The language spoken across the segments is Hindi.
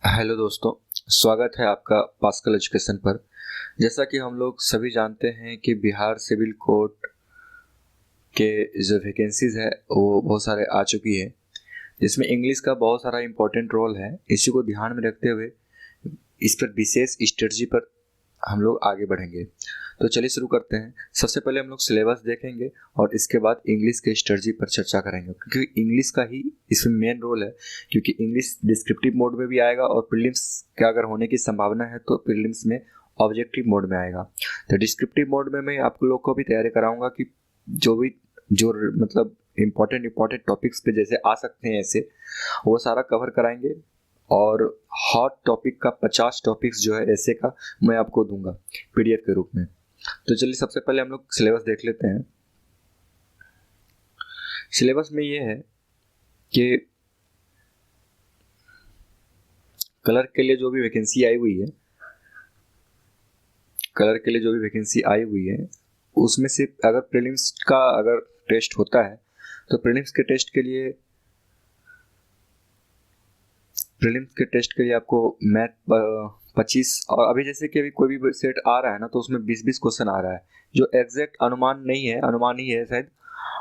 हेलो दोस्तों, स्वागत है आपका पास्कल एजुकेशन पर। जैसा कि हम लोग सभी जानते हैं कि बिहार सिविल कोर्ट के जो वैकेंसीज है वो बहुत सारे आ चुकी है, जिसमें इंग्लिश का बहुत सारा इम्पोर्टेंट रोल है। इसी को ध्यान में रखते हुए इस पर विशेष स्ट्रेटजी पर हम लोग आगे बढ़ेंगे। तो चलिए शुरू करते हैं। सबसे पहले हम लोग सिलेबस देखेंगे और इसके बाद इंग्लिश के स्ट्रेटजी पर चर्चा करेंगे, क्योंकि इंग्लिश का ही इसमें मेन रोल है। क्योंकि इंग्लिश डिस्क्रिप्टिव मोड में भी आएगा और प्रीलिम्स का अगर होने की संभावना है तो प्रीलिम्स में ऑब्जेक्टिव मोड में आएगा। तो डिस्क्रिप्टिव मोड में मैं आप लोग को भी तैयारी कराऊंगा कि जो मतलब इम्पोर्टेंट टॉपिक्स पे जैसे आ सकते हैं ऐसे वो सारा कवर कराएंगे। और हॉट टॉपिक का 50 टॉपिक्स जो है ऐसे का मैं आपको दूंगा पीडीएफ के रूप में। तो चलिए सबसे पहले हम लोग सिलेबस देख लेते हैं। सिलेबस में ये है कि क्लर्क के लिए जो भी वैकेंसी आई हुई है उसमें से अगर प्रीलिम्स का अगर टेस्ट होता है तो प्रीलिम्स के टेस्ट के लिए आपको मैथ 25, और अभी जैसे कि अभी कोई भी सेट आ रहा है ना तो उसमें 20-20 क्वेश्चन आ रहा है, जो एग्जैक्ट अनुमान नहीं है, अनुमान ही है शायद।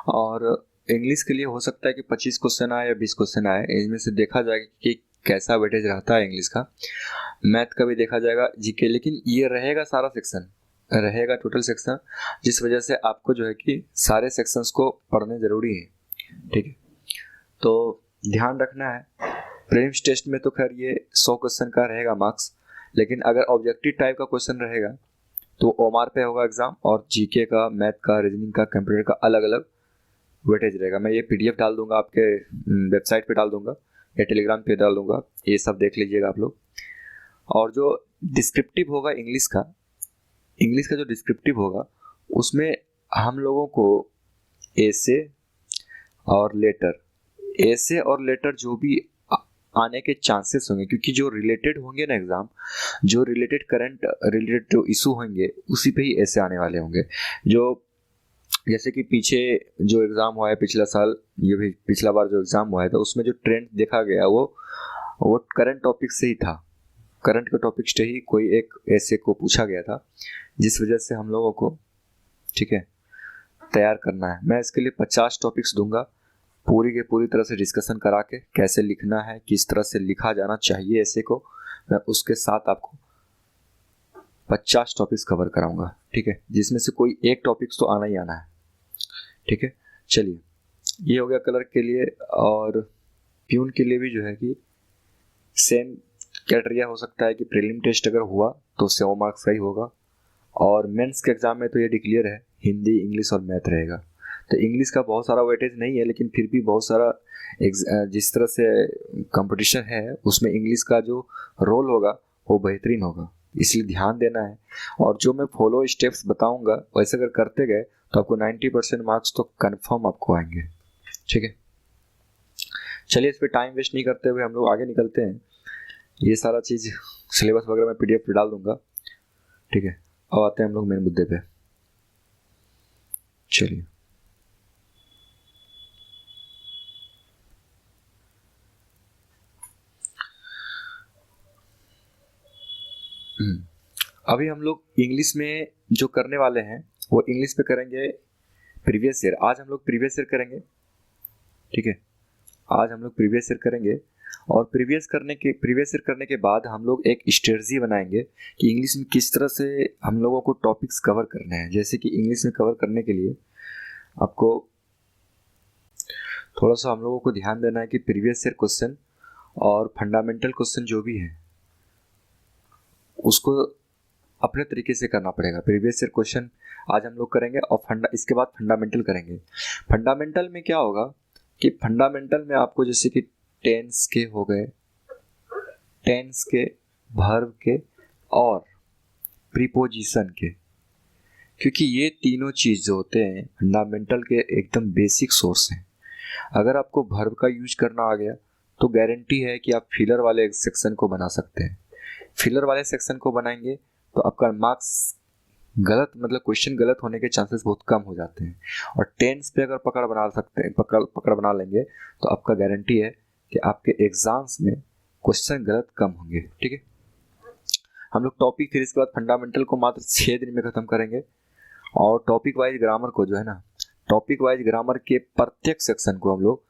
और इंग्लिश के लिए हो सकता है कि 25 क्वेश्चन आए या 20 क्वेश्चन आए, इनमें से देखा जाएगा कि कैसा वेटेज रहता है इंग्लिश का। मैथ का भी देखा जाएगा, जीके, लेकिन ये रहेगा सारा सेक्शन रहेगा टोटल सेक्शन, जिस वजह से आपको जो है कि सारे सेक्शंस को पढ़ने जरूरी है। ठीक है, तो ध्यान रखना है। प्रीलिम्स टेस्ट में तो खैर ये 100 क्वेश्चन का रहेगा मार्क्स, लेकिन अगर ऑब्जेक्टिव टाइप का क्वेश्चन रहेगा तो ओमार पे होगा एग्जाम, और जीके का, मैथ का, रीजनिंग का, कंप्यूटर का अलग अलग वेटेज रहेगा। मैं ये पीडीएफ डाल दूंगा आपके वेबसाइट पे, डाल दूंगा या टेलीग्राम पे डाल दूंगा, ये सब देख लीजिएगा आप लोग। और जो डिस्क्रिप्टिव होगा इंग्लिश का जो डिस्क्रिप्टिव होगा उसमें हम लोगों को एसे और लेटर जो भी आने के चांसेस होंगे, क्योंकि जो रिलेटेड होंगे ना एग्जाम, जो रिलेटेड जो इशू होंगे उसी पे ही ऐसे आने वाले होंगे। जो जैसे कि पीछे जो एग्जाम हुआ है पिछला साल, ये भी पिछला बार जो एग्जाम हुआ है तो उसमें जो ट्रेंड देखा गया वो करंट टॉपिक से ही था। करंट के टॉपिक से ही कोई एक ऐसे को पूछा गया था, जिस वजह से हम लोगों को ठीक है तैयार करना है। मैं इसके लिए 50 टॉपिक्स दूंगा, पूरी के पूरी तरह से डिस्कशन करा के कैसे लिखना है, किस तरह से लिखा जाना चाहिए ऐसे को, मैं उसके साथ आपको 50 टॉपिक्स कवर कराऊंगा। ठीक है, जिसमें से कोई एक टॉपिक्स तो आना ही आना है। ठीक है, चलिए ये हो गया क्लर्क के लिए। और प्यून के लिए भी जो है कि सेम क्राइटेरिया हो सकता है कि प्रीलिम टेस्ट अगर हुआ तो 100 मार्क्स का ही होगा, और मेंस के एग्जाम में तो ये डिक्लेयर है हिंदी, इंग्लिश और मैथ रहेगा। तो इंग्लिश का बहुत सारा वेटेज नहीं है, लेकिन फिर भी बहुत सारा जिस तरह से कंपटीशन है उसमें इंग्लिश का जो रोल होगा वो बेहतरीन होगा, इसलिए ध्यान देना है। और जो मैं फॉलो स्टेप्स बताऊंगा वैसे अगर करते गए तो आपको 90% मार्क्स तो कंफर्म आपको आएंगे। ठीक है, चलिए इस पर टाइम वेस्ट नहीं करते हुए हम लोग आगे निकलते हैं। ये सारा चीज़ सिलेबस वगैरह मैं पीडीएफ पे डाल दूंगा। ठीक है, अब आते हैं हम लोग मेन मुद्दे पे। चलिए अभी हम लोग इंग्लिश में जो करने वाले हैं वो इंग्लिश पे करेंगे प्रीवियस ईयर। आज हम लोग प्रीवियस ईयर करेंगे। ठीक है, आज हम लोग प्रीवियस ईयर करेंगे, और प्रीवियस ईयर करने के बाद हम लोग एक स्ट्रेटजी बनाएंगे कि इंग्लिश में किस तरह से हम लोगों को टॉपिक्स कवर करने हैं। जैसे कि इंग्लिश में कवर करने के लिए आपको थोड़ा सा हम लोगों को ध्यान देना है कि प्रीवियस ईयर क्वेश्चन और फंडामेंटल क्वेश्चन जो भी है उसको अपने तरीके से करना पड़ेगा। प्रीवियस ईयर क्वेश्चन आज हम लोग करेंगे और इसके बाद फंडामेंटल करेंगे। फंडामेंटल में क्या होगा कि फंडामेंटल में आपको जैसे कि टेंस के हो गए, टेंस के, वर्ब के और प्रीपोजिशन के, क्योंकि ये तीनों चीज जो होते हैं फंडामेंटल के एकदम बेसिक सोर्स हैं। अगर आपको वर्ब का यूज करना आ गया तो गारंटी है कि आप फिलर वाले सेक्शन को बना सकते हैं। फिलर वाले सेक्शन को बनाएंगे तो आपका मार्क्स गलत, मतलब क्वेश्चन गलत होने के चांसेस बहुत कम हो जाते हैं। और टेंस पे अगर पकड़ बना लेंगे तो आपका गारंटी है कि आपके एग्जाम्स में क्वेश्चन गलत कम होंगे। ठीक है, हम लोग टॉपिक फिर इसके बाद फंडामेंटल को मात्र 6 दिन में खत्म करेंगे, और टॉपिक वाइज ग्रामर को जो है ना, टॉपिक वाइज ग्रामर के प्रत्येक सेक्शन को हम लोग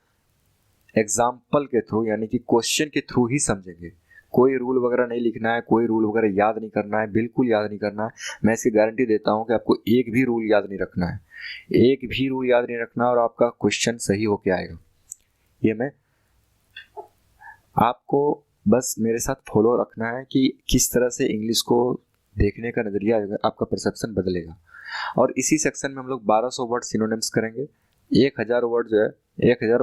एग्जाम्पल के थ्रू यानी कि क्वेश्चन के थ्रू ही समझेंगे। कोई रूल वगैरह नहीं लिखना है, कोई रूल वगैरह याद नहीं करना है, बिल्कुल याद नहीं करना है। मैं इसकी गारंटी देता हूं कि आपको एक भी रूल याद नहीं रखना है, एक भी रूल याद नहीं रखना, और आपका क्वेश्चन सही होके आएगा। ये मैं आपको बस मेरे साथ फॉलो रखना है कि किस तरह से इंग्लिश को देखने का नजरिया आपका परसेप्शन बदलेगा। और इसी सेक्शन में हम लोग 1200 वर्ड सिनोनिम्स करेंगे, 1000 वर्ड जो है 1000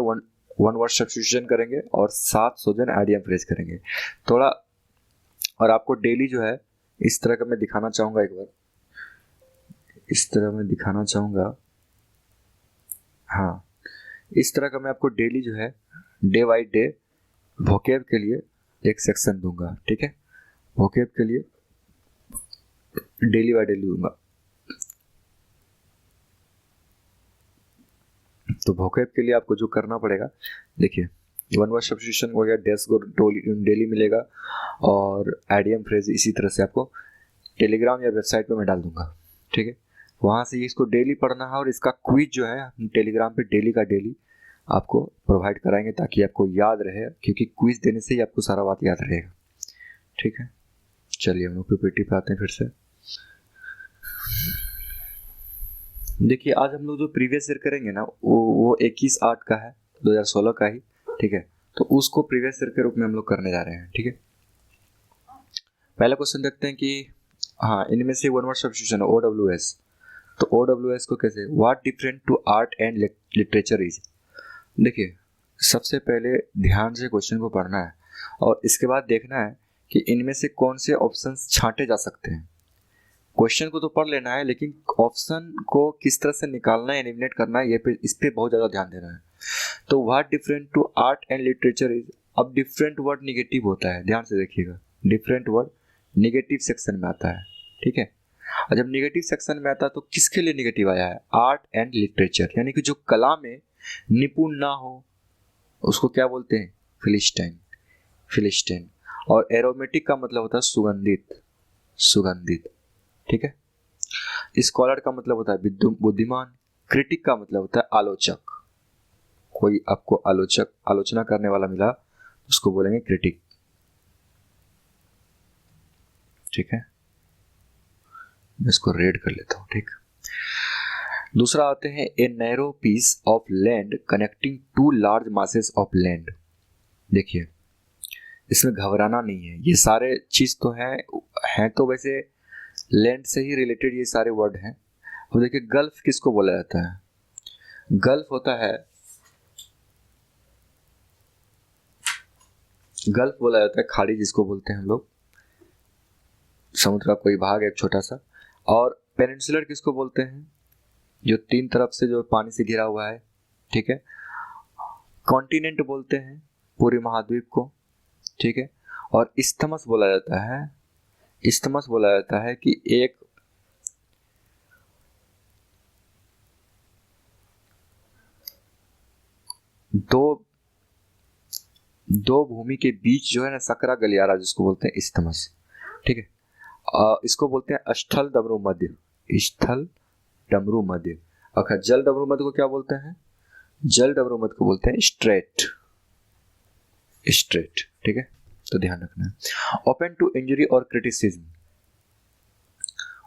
वन वर्ड सब्स्टिट्यूशन करेंगे, और 700 जन आइडियम फ्रेज करेंगे थोड़ा। और आपको डेली जो है इस तरह का मैं दिखाना चाहूंगा, एक बार इस तरह मैं दिखाना चाहूंगा। हाँ, इस तरह का मैं आपको डेली जो है डे बाई डे वोकेब के लिए एक सेक्शन दूंगा। ठीक है, वोकेब के लिए डेली बाई डेली दूंगा। तो वोकेब के लिए आपको जो करना पड़ेगा, देखिए वन वर्ड सब्स्टिट्यूशन हो गया, डेस्क को डेली मिलेगा, और आइडियम फ्रेज इसी तरह से आपको टेलीग्राम या वेबसाइट पे मैं डाल दूंगा। ठीक है, वहाँ से इसको डेली पढ़ना है, और इसका क्विज जो है हम टेलीग्राम पे डेली का डेली आपको प्रोवाइड कराएंगे ताकि आपको याद रहे, क्योंकि क्विज देने से ही आपको सारा बात याद रहेगा। ठीक है, चलिए हम लोग पीपीटी पे आते हैं फिर से। देखिए आज हम लोग जो प्रीवियस ईयर करेंगे ना, वो 21/8 का है, 2016 का ही। ठीक है, तो उसको प्रीवियस ईयर के रूप में हम लोग करने जा रहे हैं। ठीक है, पहला क्वेश्चन देखते हैं कि हाँ, इनमें से वन वर्ड सब्स्टिट्यूशन है OWS। तो OWS को कैसे, what different to art and literature is. देखिए सबसे पहले ध्यान से क्वेश्चन को पढ़ना है, और इसके बाद देखना है कि इनमें से कौन से ऑप्शंस छांटे जा सकते हैं। क्वेश्चन को तो पढ़ लेना है, लेकिन ऑप्शन को किस तरह से निकालना है, एलिमिनेट करना है, इस पे बहुत ज़्यादा ध्यान देना है। तो what different to art and literature is, अब डिफरेंट वर्ड निगेटिव होता है, ध्यान से देखिएगा, डिफरेंट वर्ड निगेटिव सेक्शन में आता है। ठीक है, और जब निगेटिव सेक्शन में आता है तो किसके लिए निगेटिव आया है, आर्ट एंड लिटरेचर, यानी कि जो कला में निपुण ना हो उसको क्या बोलते हैं, फिलिस्टाइन, फिलिस्टाइन। और एरोमेटिक का मतलब होता है सुगंधित, सुगंधित। ठीक है, स्कॉलर का मतलब होता है बुद्धिमान, क्रिटिक का मतलब होता है आलोचक, कोई आपको आलोचक आलोचना करने वाला मिला उसको बोलेंगे क्रिटिक। ठीक है, मैं इसको रेड कर लेता हूं। ठीक, दूसरा आते हैं a narrow piece of land connecting two large masses of land. देखिए इसमें घबराना नहीं है, ये सारे चीज तो हैं तो वैसे लैंड से ही रिलेटेड ये सारे वर्ड हैं। अब देखिए गल्फ किसको बोला जाता है, गल्फ होता है, गल्फ बोला जाता है खाड़ी जिसको बोलते हैं हम लोग, समुद्र का कोई भाग है एक छोटा सा। और पेनिनसुलर किसको बोलते हैं, जो 3 तरफ से जो पानी से घिरा हुआ है। ठीक है, कॉन्टिनेंट बोलते हैं पूरे महाद्वीप को। ठीक है, और इस्थमस बोला जाता है, इस्थमस बोला जाता है कि एक दो भूमि के बीच जो है ना सकरा गलियारा जिसको बोलते हैं इस्थमस। ठीक है, इसको बोलते हैं स्थल डमरू मध्य, स्थल डमरू मध्य। अगर जल डमरू मध्य को क्या बोलते हैं, जल डमरू मध्य को बोलते हैं स्ट्रेट, स्ट्रेट। ठीक है, तो ध्यान रखना है। ओपन टू इंजरी और क्रिटिसिज्म,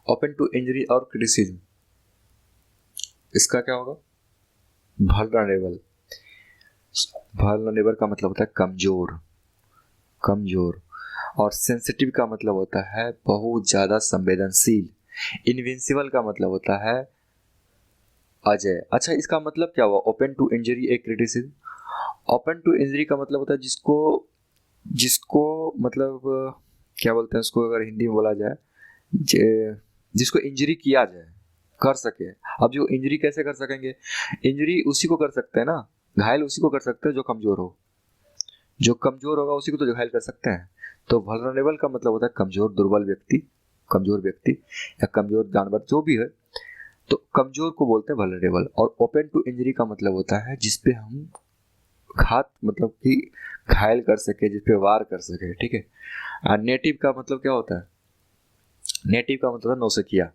ओपन टू इंजरी और क्रिटिसिज्म, इसका क्या होगा, वल्नरेबल। वल्नरेबल का मतलब होता है कमजोर, कमजोर। और सेंसिटिव का मतलब होता है बहुत ज्यादा संवेदनशील। इनविंसिबल का मतलब होता है अजय। अच्छा, इसका मतलब क्या हुआ, open to injury a criticism. Open to injury का मतलब होता है जिसको मतलब क्या बोलते हैं उसको, अगर हिंदी में बोला जाए, जिसको इंजरी किया जाए, कर सके। अब जो इंजरी कैसे कर सकेंगे, इंजरी उसी को कर सकते हैं ना, घायल उसी को कर सकते हैं जो कमजोर हो, जो कमजोर होगा उसी को तो घायल कर सकते हैं। तो वल्नरेबल का मतलब होता है कमजोर, दुर्बल व्यक्ति, कमजोर व्यक्ति या कमजोर जानवर जो भी है, तो कमजोर को बोलते हैं वल्नरेबल। और ओपन टू इंजरी का मतलब होता है जिसपे हम घात मतलब कि घायल कर सके, जिस पे वार कर सके, ठीक है। नेटिव का मतलब क्या होता है? नेटिव का मतलब है नौसिखिया,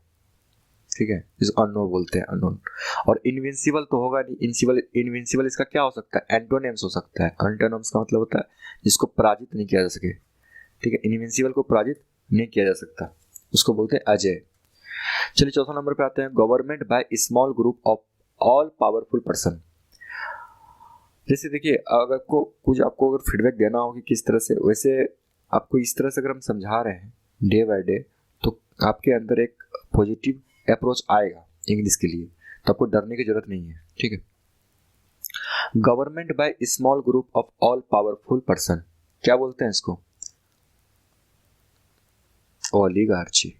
ठीक है, जिसको अननोन बोलते हैं, अननोन। और इनविंसिबल तो होगा नहीं, इनविंसिबल इसका क्या हो सकता है? एंटोनिम्स हो सकता है। एंटोनिम्स का मतलब होता है जिसको पराजित नहीं किया जा सके, ठीक है। इनविंसिबल को पराजित नहीं किया जा सकता, उसको बोलते हैं अजय। चलिए चौथा नंबर पे आते हैं, government by small group of all powerful person. जैसे देखिए, अगर आपको अगर फीडबैक देना हो कि किस तरह से, वैसे आपको इस तरह से अगर हम समझा रहे हैं डे बाय डे, तो आपके अंदर एक पॉजिटिव अप्रोच आएगा इंग्लिश के लिए, तो आपको डरने की जरूरत नहीं है, ठीक है। Government by small group of all powerful person, क्या बोलते हैं इसको? ओलिगार्ची,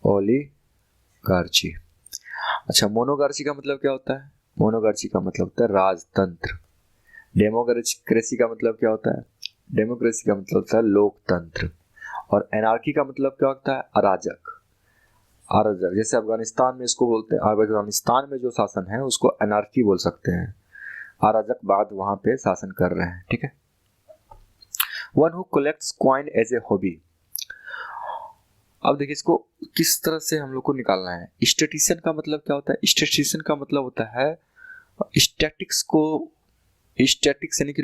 ओलिगार्ची। अच्छा, मोनोगार्ची का मतलब क्या होता है? मोनोगार्ची का मतलब होता है राजतंत्र। डेमोक्रेसी का मतलब क्या होता है? डेमोक्रेसी का मतलब होता है लोकतंत्र। और एनार्की का मतलब क्या होता है? अराजक, अराजक। जैसे अफगानिस्तान में इसको बोलते हैं, अफगानिस्तान में जो शासन है उसको एनार्की बोल सकते हैं, अराजकवाद वहां पे शासन कर रहे हैं, ठीक है। One who collects coin as a hobby. अब देखिए इसको किस तरह से हम लोग को निकालना है। स्टैटिस्टिशियन का मतलब क्या होता है? स्टैटिस्टिशियन का मतलब होता है स्टैटिक्स को, स्टैटिक्स यानी कि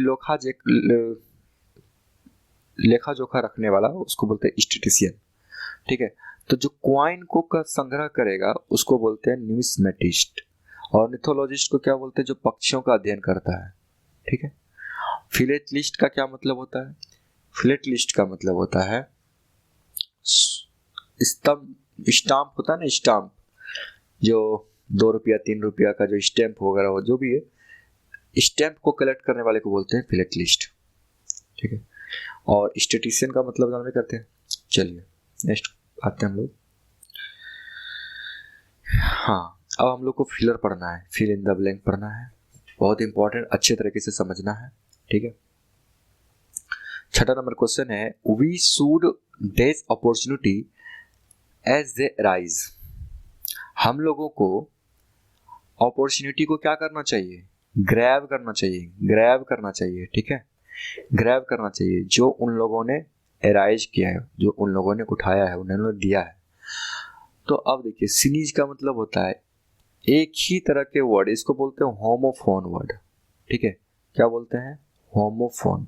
लेखा जोखा रखने वाला, उसको बोलते हैं स्टैटिस्टिशियन, ठीक है। तो जो क्वाइन को का संग्रह करेगा उसको बोलते हैं न्यूमिस्मेटिस्ट। और निथोलॉजिस्ट को क्या बोलते हैं? जो पक्षियों का अध्ययन करता है, ठीक है। फिलेटलिस्ट का क्या मतलब होता है? फिलेटलिस्ट का मतलब होता है स्टाम्प होता है ना, स्टाम्प, जो 2 रुपया 3 रुपया का जो स्टैम्प वगैरह हो, जो भी है, स्टैम्प को कलेक्ट करने वाले को बोलते हैं फिलेटलिस्ट, ठीक है। और स्टैटिस्टिशियन का मतलब जानते करते हैं। चलिए नेक्स्ट आते हैं हम लोग। हाँ, अब हम लोग को फिलर पढ़ना है, फिल इन द ब्लैंक पढ़ना है, बहुत इंपॉर्टेंट, अच्छे तरीके से समझना है, ठीक है। छठा नंबर क्वेश्चन है, we should seize opportunity as they rise. हम लोगों को अपॉर्चुनिटी को क्या करना चाहिए? ग्रैब करना चाहिए, ग्रैब करना चाहिए, ठीक है। ग्रैब करना चाहिए जो उन लोगों ने एराइज किया है, जो उन लोगों ने उठाया है, उन्होंने दिया है। तो अब देखिए, सीनीज का मतलब होता है एक ही तरह के वर्ड, इसको बोलते हैं होमोफोन वर्ड, ठीक है। क्या बोलते हैं? होमोफोन।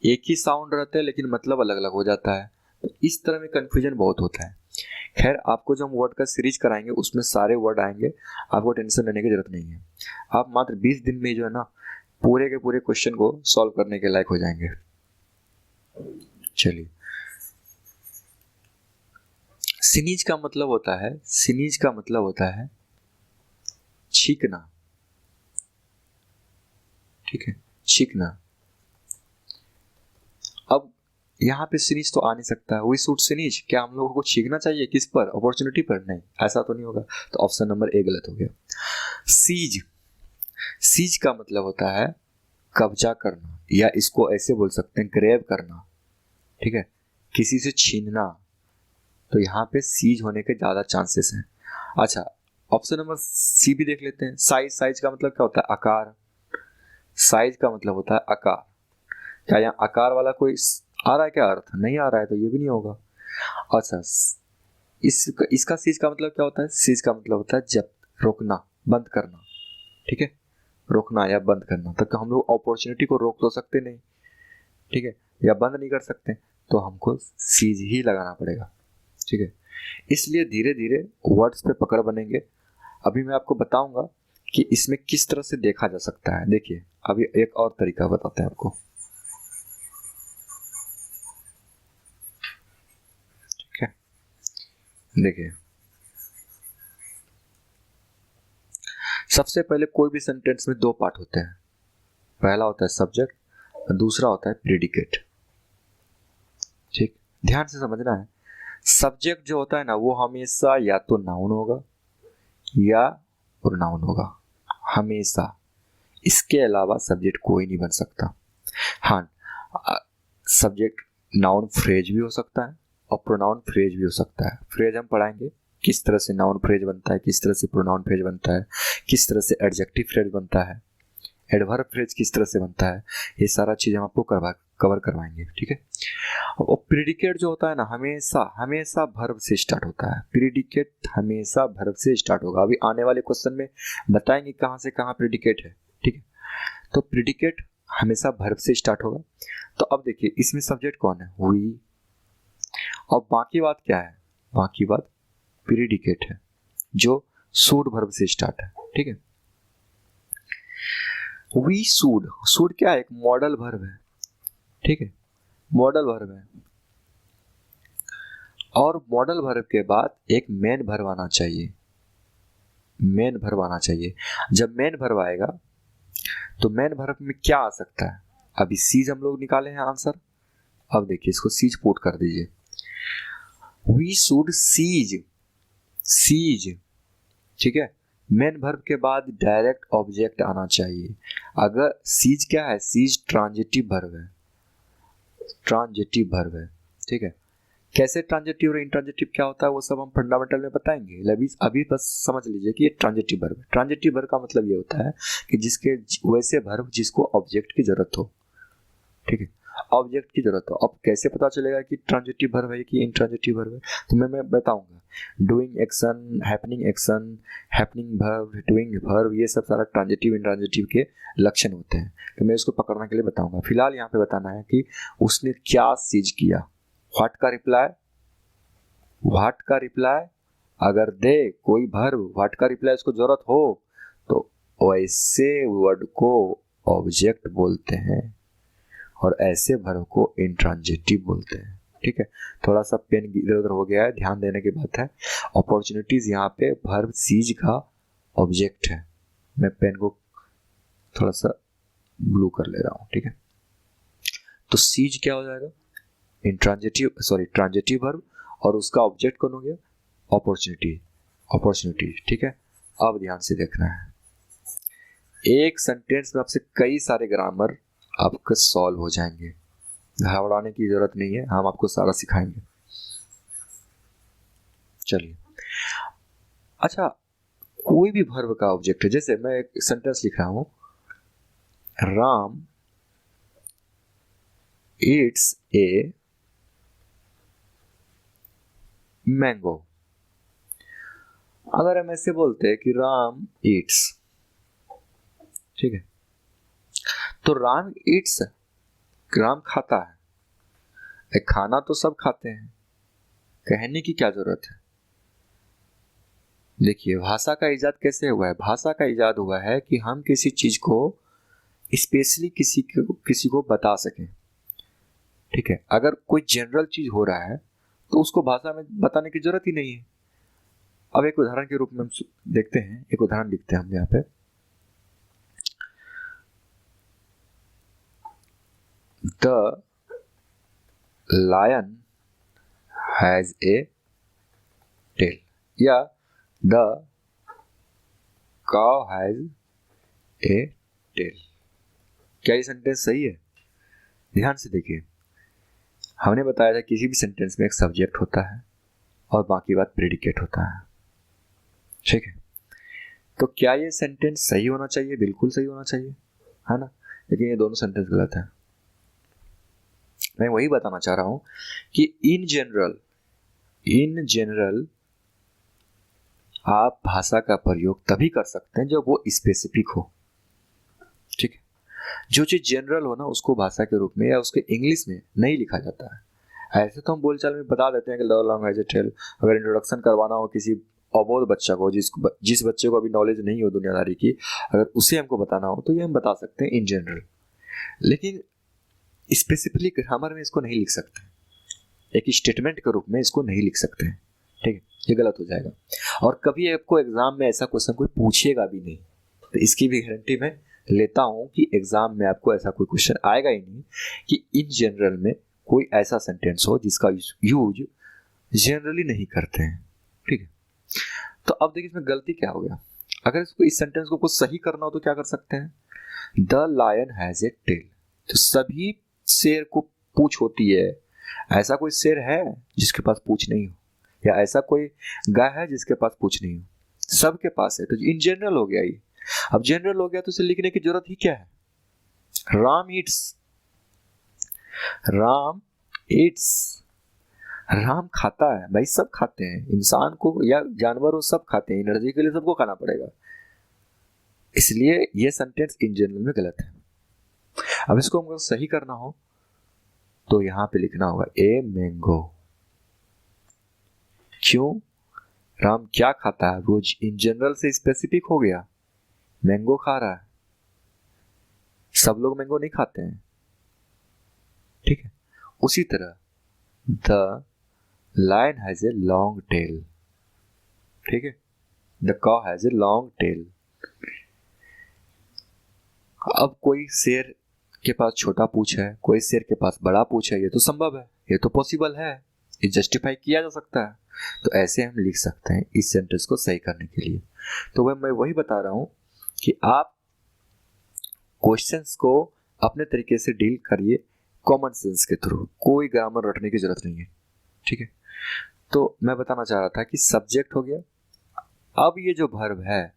एक ही साउंड रहता है लेकिन मतलब अलग अलग हो जाता है, तो इस तरह में कंफ्यूजन बहुत होता है। खैर, आपको जो हम वर्ड का सीरीज कराएंगे उसमें सारे वर्ड आएंगे, आपको टेंशन लेने की जरूरत नहीं है। आप मात्र 20 दिन में जो है ना, पूरे के पूरे क्वेश्चन को सॉल्व करने के लायक हो जाएंगे। चलिए, सीनीज का मतलब होता है, सीनीज का मतलब होता है छींकना, ठीक है, छींकना। अब यहाँ पे सीनीज तो आ नहीं सकता, वी शुड सीनीज, क्या हम लोगों को छींकना चाहिए? किस पर? अपॉर्चुनिटी पर? नहीं, ऐसा तो नहीं होगा, तो ऑप्शन नंबर ए गलत हो गया। सीज, सीज का मतलब होता है कब्जा करना, या इसको ऐसे बोल सकते हैं ग्रैब करना, ठीक है, किसी से छीनना। तो यहाँ पे सीज होने के ज्यादा चांसेस हैं। अच्छा, ऑप्शन नंबर सी भी देख लेते हैं। साइज, साइज का मतलब क्या होता है? आकार। साइज का मतलब होता है आकार। क्या यहाँ आकार वाला कोई आ रहा है क्या अर्थ? नहीं आ रहा है, तो ये भी नहीं होगा। अच्छा, इसका सीज का मतलब क्या होता है? सीज का मतलब होता है जब, रोकना, बंद करना, ठीक है, रोकना या बंद करना। तब हम लोग अपॉर्चुनिटी को रोक तो सकते नहीं, ठीक है, या बंद नहीं कर सकते, तो हमको सीज ही लगाना पड़ेगा, ठीक है। इसलिए धीरे धीरे वर्ड्स पे पकड़ बनेंगे। अभी मैं आपको बताऊंगा कि इसमें किस तरह से देखा जा सकता है। देखिए, अभी एक और तरीका बताते हैं आपको, ठीक है। देखिए, सबसे पहले कोई भी सेंटेंस में 2 पार्ट होते हैं। पहला होता है सब्जेक्ट, दूसरा होता है प्रेडिकेट, ठीक, ध्यान से समझना है। सब्जेक्ट जो होता है ना, वो हमेशा या तो नाउन होगा या प्रोनाउन होगा, हमेशा। इसके अलावा सब्जेक्ट कोई नहीं बन सकता। हाँ, सब्जेक्ट नाउन फ्रेज भी हो सकता है और प्रोनाउन फ्रेज भी हो सकता है। फ्रेज हम पढ़ाएंगे किस तरह से नाउन फ्रेज बनता है, किस तरह से प्रोनाउन फ्रेज बनता है, किस तरह से एडजेक्टिव फ्रेज बनता है, एडवर्ब फ्रेज किस तरह से बनता है, ये सारा चीज़ हम आपको कवर करवाएंगे, ठीक है। और प्रेडिकेट जो होता है ना, हमेशा हमेशा वर्ब से स्टार्ट होता है। प्रेडिकेट हमेशा वर्ब से स्टार्ट होगा। अभी आने वाले क्वेश्चन में बताएंगे कहाँ से कहाँ प्रेडिकेट है, ठीक है। तो प्रेडिकेट हमेशा वर्ब से स्टार्ट होगा। तो अब देखिए इसमें सब्जेक्ट कौन है, वी, और बाकी बात क्या है, बाकी बात प्रेडिकेट है जो शुड वर्ब से स्टार्ट है, ठीक है। वी शुड, शुड क्या है, एक मॉडल वर्ब है, ठीक है, मॉडल वर्ब है। और मॉडल वर्ब के बाद एक मेन वर्ब आना चाहिए, मेन वर्ब आना चाहिए। जब मेन वर्ब आएगा तो मेन वर्ब में क्या आ सकता है, अभी सीज हम लोग निकाले हैं आंसर। अब देखिए इसको सीज पुट कर दीजिए, वी शुड सीज, सीज, ठीक है। मेन वर्ब के बाद डायरेक्ट ऑब्जेक्ट आना चाहिए। अगर सीज क्या है, सीज ट्रांजिटिव वर्ब है, ट्रांजिटिव वर्ब है, ठीक है। कैसे ट्रांजिटिव और इंट्रांजिटिव क्या होता है वो सब हम फंडामेंटल में बताएंगे, अभी बस समझ लीजिए कि ये ट्रांजिटिव वर्ब है। ट्रांजिटिव वर्ब का मतलब ये होता है कि जिसके वैसे वर्ब जिसको ऑब्जेक्ट की जरूरत हो, ठीक है, ऑब्जेक्ट की जरूरत हो। अब कैसे पता चलेगा कि ट्रांजिटिव वर्ब है कि इंट्रांजिटिव वर्ब है, तो मैं बताऊंगा। Doing action, happening verb, doing verb, ये सब सारा ट्रांजिटिव इंट्रांजिटिव के लक्षण होते हैं, तो मैं इसको पकड़ने के लिए बताऊंगा। फिलहाल यहाँ पे बताना है कि उसने क्या सीज किया। व्हाट का रिप्लाई, व्हाट का रिप्लाई, अगर दे कोई वर्ब व्हाट का रिप्लाई उसको जरूरत हो तो वैसे वर्ड को ऑब्जेक्ट बोलते हैं और ऐसे वर्ब को इंट्रांजिटिव बोलते हैं, ठीक है। थोड़ा सा पेन इधर उधर हो गया है, ध्यान देने की बात है। अपॉर्चुनिटीज यहाँ पे वर्ब सीज का ऑब्जेक्ट है। मैं पेन को थोड़ा सा ब्लू कर ले रहा हूँ, ठीक है। तो सीज क्या हो जाएगा, इंट्रांजिटिव, सॉरी ट्रांजिटिव वर्ब, और उसका ऑब्जेक्ट कौन हो गया, अपॉर्चुनिटी, अपॉर्चुनिटी, ठीक है। अब ध्यान से देखना है, एक सेंटेंस में आपसे कई सारे ग्रामर आपके सॉल्व हो जाएंगे, घबराने की जरूरत नहीं है, हम आपको सारा सिखाएंगे। चलिए, अच्छा, कोई भी वर्ब का ऑब्जेक्ट है, जैसे मैं एक सेंटेंस लिख रहा हूं, राम ईट्स ए मैंगो। अगर हम ऐसे बोलते हैं कि राम ईट्स, ठीक है, तो राम ईट्स, राम खाता है, खाना तो सब खाते हैं, कहने की क्या जरूरत है। देखिए भाषा का इजाद कैसे हुआ है, भाषा का इजाद हुआ है कि हम किसी चीज को स्पेशली किसी को बता सकें, ठीक है। अगर कोई जनरल चीज हो रहा है तो उसको भाषा में बताने की जरूरत ही नहीं है। अब एक उदाहरण के रूप में हम देखते हैं, एक उदाहरण लिखते हैं हम यहाँ पे, the lion has a tail, या the cow has a tail. क्या ये सेंटेंस सही है? ध्यान से देखिए, हमने बताया था किसी भी सेंटेंस में एक सब्जेक्ट होता है और बाकी बात प्रेडिकेट होता है, ठीक है। तो क्या ये सेंटेंस सही होना चाहिए? बिल्कुल सही होना चाहिए, है ना। लेकिन ये दोनों सेंटेंस गलत है। मैं वही बताना चाह रहा हूं कि इन जनरल आप भाषा का प्रयोग तभी कर सकते हैं जब वो स्पेसिफिक हो, ठीक है। जो चीज जनरल हो ना, उसको भाषा के रूप में या उसके इंग्लिश में नहीं लिखा जाता है। ऐसे तो हम बोलचाल में बता देते हैं कि लॉन्ग हैज ए टेल। अगर इंट्रोडक्शन करवाना हो किसी अबोध बच्चा को, जिस बच्चे को अभी नॉलेज नहीं हो दुनियादारी की, अगर उसे हमको बताना हो तो ये हम बता सकते हैं इन जनरल, लेकिन स्पेसिफिकली ग्रामर में इसको नहीं लिख सकते, एक स्टेटमेंट के रूप में इसको नहीं लिख सकते हैं, ठीक है। ये गलत हो जाएगा और कभी आपको एग्जाम में ऐसा क्वेश्चन कोई पूछेगा भी नहीं, तो इसकी भी गारंटी मैं लेता हूं कि एग्जाम में आपको ऐसा कोई क्वेश्चन आएगा ही नहीं कि इन जनरल में कोई ऐसा सेंटेंस हो जिसका यूज जनरली नहीं करते हैं, ठीक है। तो अब देखिए इसमें गलती क्या हो गया। अगर इसको, इस सेंटेंस को कुछ सही करना हो तो क्या कर सकते हैं, the lion has a tail. तो सभी शेर को पूंछ होती है, ऐसा कोई शेर है जिसके पास पूंछ नहीं हो, या ऐसा कोई गाय है जिसके पास पूंछ नहीं हो, सबके पास है। तो इन जनरल हो गया ये, अब जनरल हो गया तो इसे लिखने की जरूरत ही क्या है? राम ईट्स, राम ईट्स, राम खाता है भाई, सब खाते हैं, इंसान को या जानवर हो सब खाते हैं, एनर्जी के लिए सबको खाना पड़ेगा, इसलिए ये सेंटेंस इन जनरल में गलत है। अब इसको हमको सही करना हो तो यहां पे लिखना होगा ए मैंगो। क्यों? राम क्या खाता है? वो इन जनरल से स्पेसिफिक हो गया, मैंगो खा रहा है। सब लोग मैंगो नहीं खाते हैं, ठीक है। उसी तरह the lion has a long tail, ठीक है, the cow has a long tail. अब कोई शेर के पास छोटा पूंछ है, कोई शेर के पास बड़ा पूंछ है, ये तो संभव है, ये तो पॉसिबल है, ये जस्टिफाई किया जा सकता है, तो ऐसे हम लिख सकते हैं इस सेंटेंस को सही करने के लिए। तो मैं वही बता रहा हूं कि आप क्वेश्चंस को अपने तरीके से डील करिए कॉमन सेंस के थ्रू, कोई ग्रामर रटने की जरूरत नहीं है, ठीक है। तो मैं बताना चाह रहा था कि सब्जेक्ट हो गया, अब ये जो वर्ब है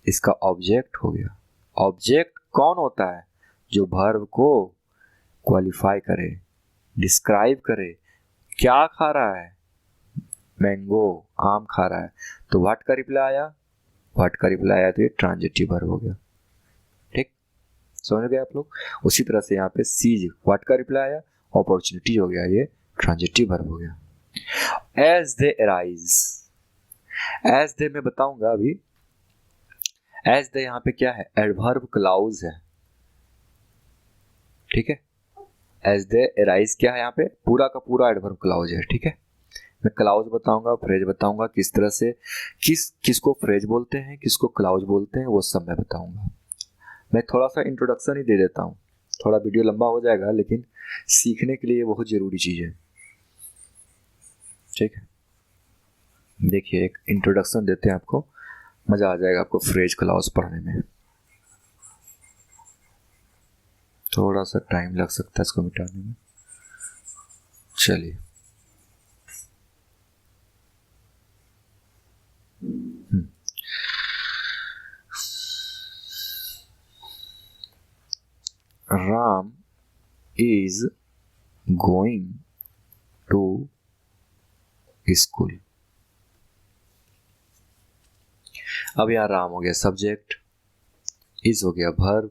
इसका ऑब्जेक्ट हो गया। ऑब्जेक्ट कौन होता है? जो वर्ब को क्वालिफाई करे, डिस्क्राइब करे, क्या खा रहा है? मैंगो, आम खा रहा है, तो व्हाट का रिप्लाई आया? व्हाट का रिप्लाई आया तो ये ट्रांजिटिव वर्ब हो गया, ठीक, समझ गए आप लोग। उसी तरह से यहाँ पे सीज, व्हाट का रिप्लाई आया? अपॉर्चुनिटी हो गया, ये ट्रांजिटिव वर्ब हो गया। As they arise, as they मैं बताऊंगा अभी। एज दे यहाँ पे क्या है? एडवर्ब क्लाउज है, ठीक है। एज दे अराइज क्या है? यहाँ पे पूरा का पूरा एडवर्ब क्लाउज है, ठीक है। मैं क्लाउज बताऊंगा, फ्रेज बताऊंगा, किस तरह से किसको फ्रेज बोलते हैं, किसको क्लाउज बोलते हैं, वो सब मैं बताऊंगा। मैं थोड़ा सा इंट्रोडक्शन ही दे देता हूँ, थोड़ा वीडियो लंबा हो जाएगा, लेकिन सीखने के लिए ये बहुत जरूरी चीज है, ठीक है। देखिए एक इंट्रोडक्शन देते हैं आपको, मजा आ जाएगा आपको फ्रेज क्लाउज पढ़ने में। थोड़ा सा टाइम लग सकता है इसको मिटाने में, चलिए। Ram is going to school. अब यहाँ राम हो गया सब्जेक्ट, इज हो गया वर्ब,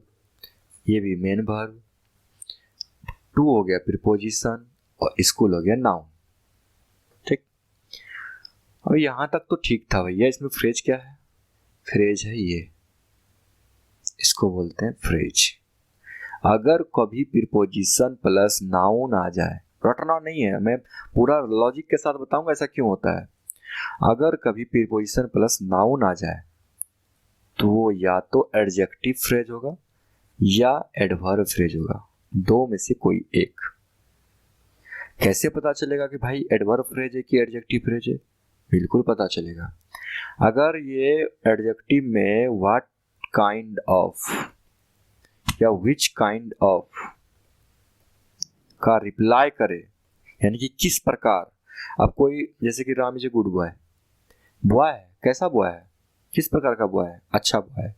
ये भी मेन वर्ब, टू हो गया प्रीपोजिशन, और स्कूल हो गया नाउन, ठीक। अब यहां तक तो ठीक था भैया। इसमें फ्रेज क्या है? फ्रेज है ये, इसको बोलते हैं फ्रेज। अगर कभी प्रीपोजिशन प्लस नाउन आ जाए, रटना नहीं है, मैं पूरा लॉजिक के साथ बताऊंगा ऐसा क्यों होता है। अगर कभी प्रीपोजिशन प्लस नाउन आ जाए तो वो या तो एडजेक्टिव फ्रेज होगा या एडवर्ब फ्रेज होगा, दो में से कोई एक। कैसे पता चलेगा कि भाई एडवर्ब फ्रेज है कि एडजेक्टिव फ्रेज है? बिल्कुल पता चलेगा। अगर ये एडजेक्टिव में व्हाट काइंड ऑफ या विच काइंड ऑफ का रिप्लाई करे, यानी कि किस प्रकार। अब कोई जैसे कि Ram is a good boy, boy है, कैसा बॉय है, किस प्रकार का बॉय है? अच्छा बॉय है,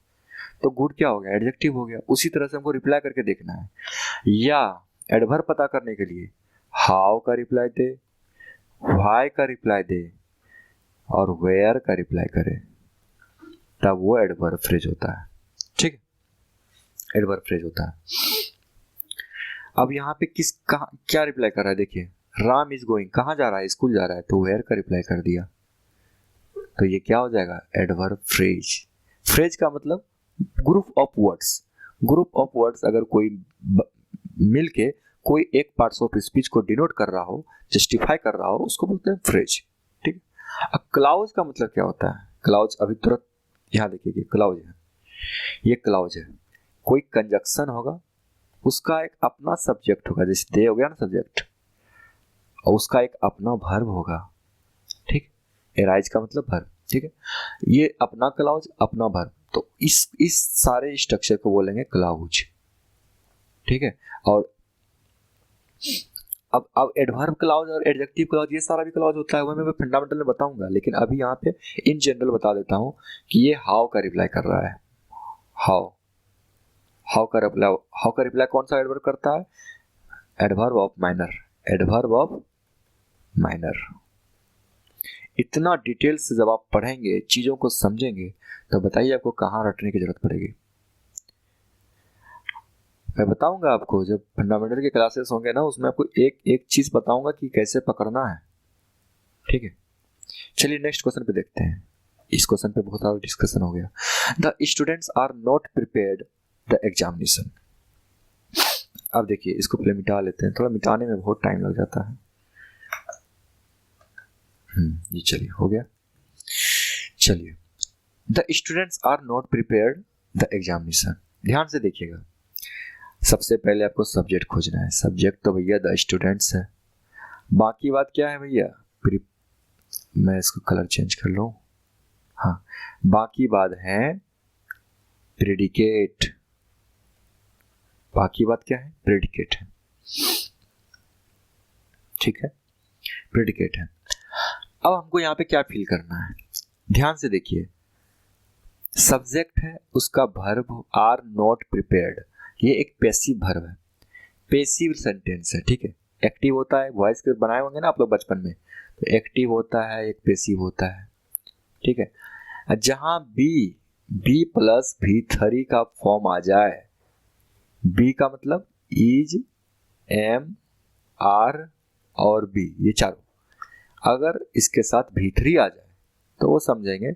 तो गुड क्या हो गया? एडजेक्टिव हो गया। उसी तरह से हमको रिप्लाई करके देखना है, या एडवर्ब पता करने के लिए हाउ का रिप्लाई दे, व्हाई का रिप्लाई दे, और वेयर का रिप्लाई करे, तब वो एडवर्ब फ्रेज होता है, ठीक है, एडवर्ब फ्रेज होता है। अब यहाँ पे क्या रिप्लाई कर रहा है? देखिए राम इज गोइंग, कहाँ जा रहा है? स्कूल जा रहा है, तो वेयर का रिप्लाई कर दिया, तो ये क्या हो जाएगा? Adverb phrase. फ्रेज का मतलब group of words. Group of words अगर कोई मिलके कोई एक पार्ट्स ऑफ स्पीच को डिनोट कर रहा हो, जस्टिफाई कर रहा हो, उसको बोलते हैं फ्रेज, ठीक। अब क्लाउज का मतलब क्या होता है? क्लाउज अभी तुरंत यहाँ देखिए, क्लाउज है, ये क्लाउज है, कोई कंजक्शन होगा, उसका एक अपना सब्जेक्ट होगा, जैसे दे हो गया ना सब्जेक्ट, और उसका एक अपना वर्ब होगा, ठीक। एराइज का मतलब वर्ब, ठीक है। ये अपना क्लाउज, अपना वर्ब, तो इस सारे स्ट्रक्चर को बोलेंगे क्लाउज, ठीक है। और अब एडवर्ब क्लॉज और एडजेक्टिव क्लॉज ये सारा भी क्लॉज होता है, वो मैं फंडामेंटल में बताऊंगा, लेकिन अभी यहाँ पे इन जनरल बता देता हूँ कि ये हाउ का रिप्लाई कर रहा है। हाउ हाउ का रिप्लाई कौन सा एडवर्ब करता है? Adverb of minor, adverb of minor. इतना डिटेल से जब आप पढ़ेंगे, चीजों को समझेंगे, तो बताइए आपको कहाँ रटने की जरूरत पड़ेगी। मैं बताऊंगा आपको, जब फंडामेंटल के क्लासेस होंगे ना, उसमें आपको एक एक चीज बताऊंगा कि कैसे पकड़ना है। ठीक है, चलिए नेक्स्ट क्वेश्चन पे देखते हैं। इस क्वेश्चन पे बहुत सारा डिस्कशन हो गया। The students are not prepared the examination. अब देखिए, इसको पहले मिटा लेते हैं, थोड़ा मिटाने में बहुत टाइम लग जाता है। ये चलिए हो गया। चलिए, the students are not prepared the examination. ध्यान से देखिएगा, सबसे पहले आपको सब्जेक्ट खोजना है। सब्जेक्ट तो भैया द स्टूडेंट्स है। बाकी बात क्या है भैया? मैं इसको कलर चेंज कर लूं। हाँ, बाकी बात है प्रेडिकेट। बाकी बात क्या है? प्रेडिकेट है। ठीक है, प्रेडिकेट है। अब हमको यहाँ पे क्या फील करना है? ध्यान से देखिए, सब्जेक्ट है, उसका वर्ब आर नॉट प्रिपेयर्ड, ये एक पैसिव वर्ब है, पैसिव सेंटेंस है। ठीक है, एक्टिव होता है, वॉइस के बनाए होंगे ना आप लोग बचपन में, तो एक्टिव होता है, एक पैसिव होता है। ठीक है, जहां बी प्लस V3 का फॉर्म आ जाए, बी का मतलब इज, एम, आर और बी, ये चारों, अगर इसके साथ V3 आ जाए तो वो समझेंगे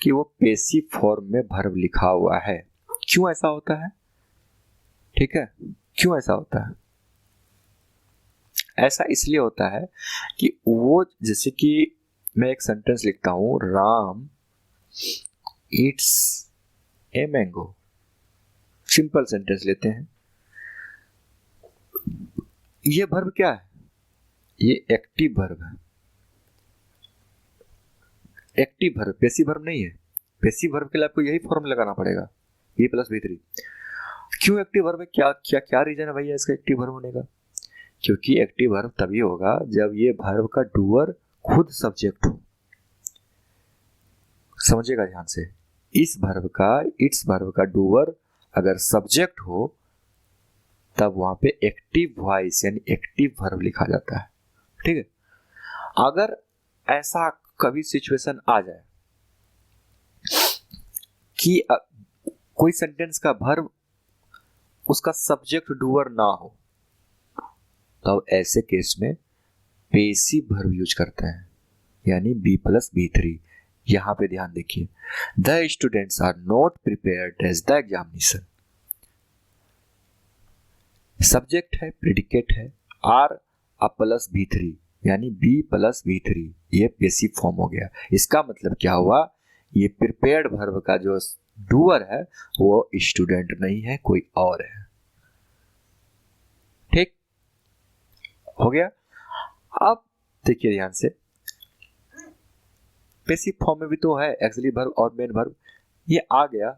कि वो पैसिव फॉर्म में वर्ब लिखा हुआ है। क्यों ऐसा होता है? ठीक है, क्यों ऐसा होता है? ऐसा इसलिए होता है कि वो, जैसे कि मैं एक सेंटेंस लिखता हूं, Ram eats a mango. Simple sentence लेते हैं, ये वर्ब क्या है? ये एक्टिव वर्ब है। एक्टिव वर्ब, पैसिव वर्ब नहीं है। पैसिव वर्ब के लिए आपको यही फॉर्म लगाना पड़ेगा, B प्लस V3। क्यों एक्टिव वर्ब है? क्या क्या क्या रीजन है भैया इसका एक्टिव वर्ब होने का? क्योंकि एक्टिव वर्ब तभी होगा जब ये वर्ब का डूअर खुद सब्जेक्ट हो। समझिएगा ध्यान से, इस वर्ब का डूअर अगर सब्जेक्ट हो, तब वहां पे एक्टिव वॉइस यानी एक्टिव वर्ब लिखा जाता है। ठीक है, अगर ऐसा कभी सिचुएशन आ जाए कि कोई सेंटेंस का वर्ब उसका सब्जेक्ट डूअर ना हो, तब ऐसे केस में पैसिव वर्ब यूज करते हैं, यानी B प्लस V3। यहां पे ध्यान देखिए, the students are not prepared as the examination. Subject है, प्रेडिकेट है, आर अ प्लस V3 यानी B प्लस V3, ये पैसिव फॉर्म हो गया। इसका मतलब क्या हुआ? ये प्रिपेयर्ड वर्ब का जो डूअर है वो स्टूडेंट नहीं है, कोई और है। ठीक हो गया। अब देखिए ध्यान से, पैसिव फॉर्म में भी तो है एक्चुअली वर्ब और मेन वर्ब, ये आ गया।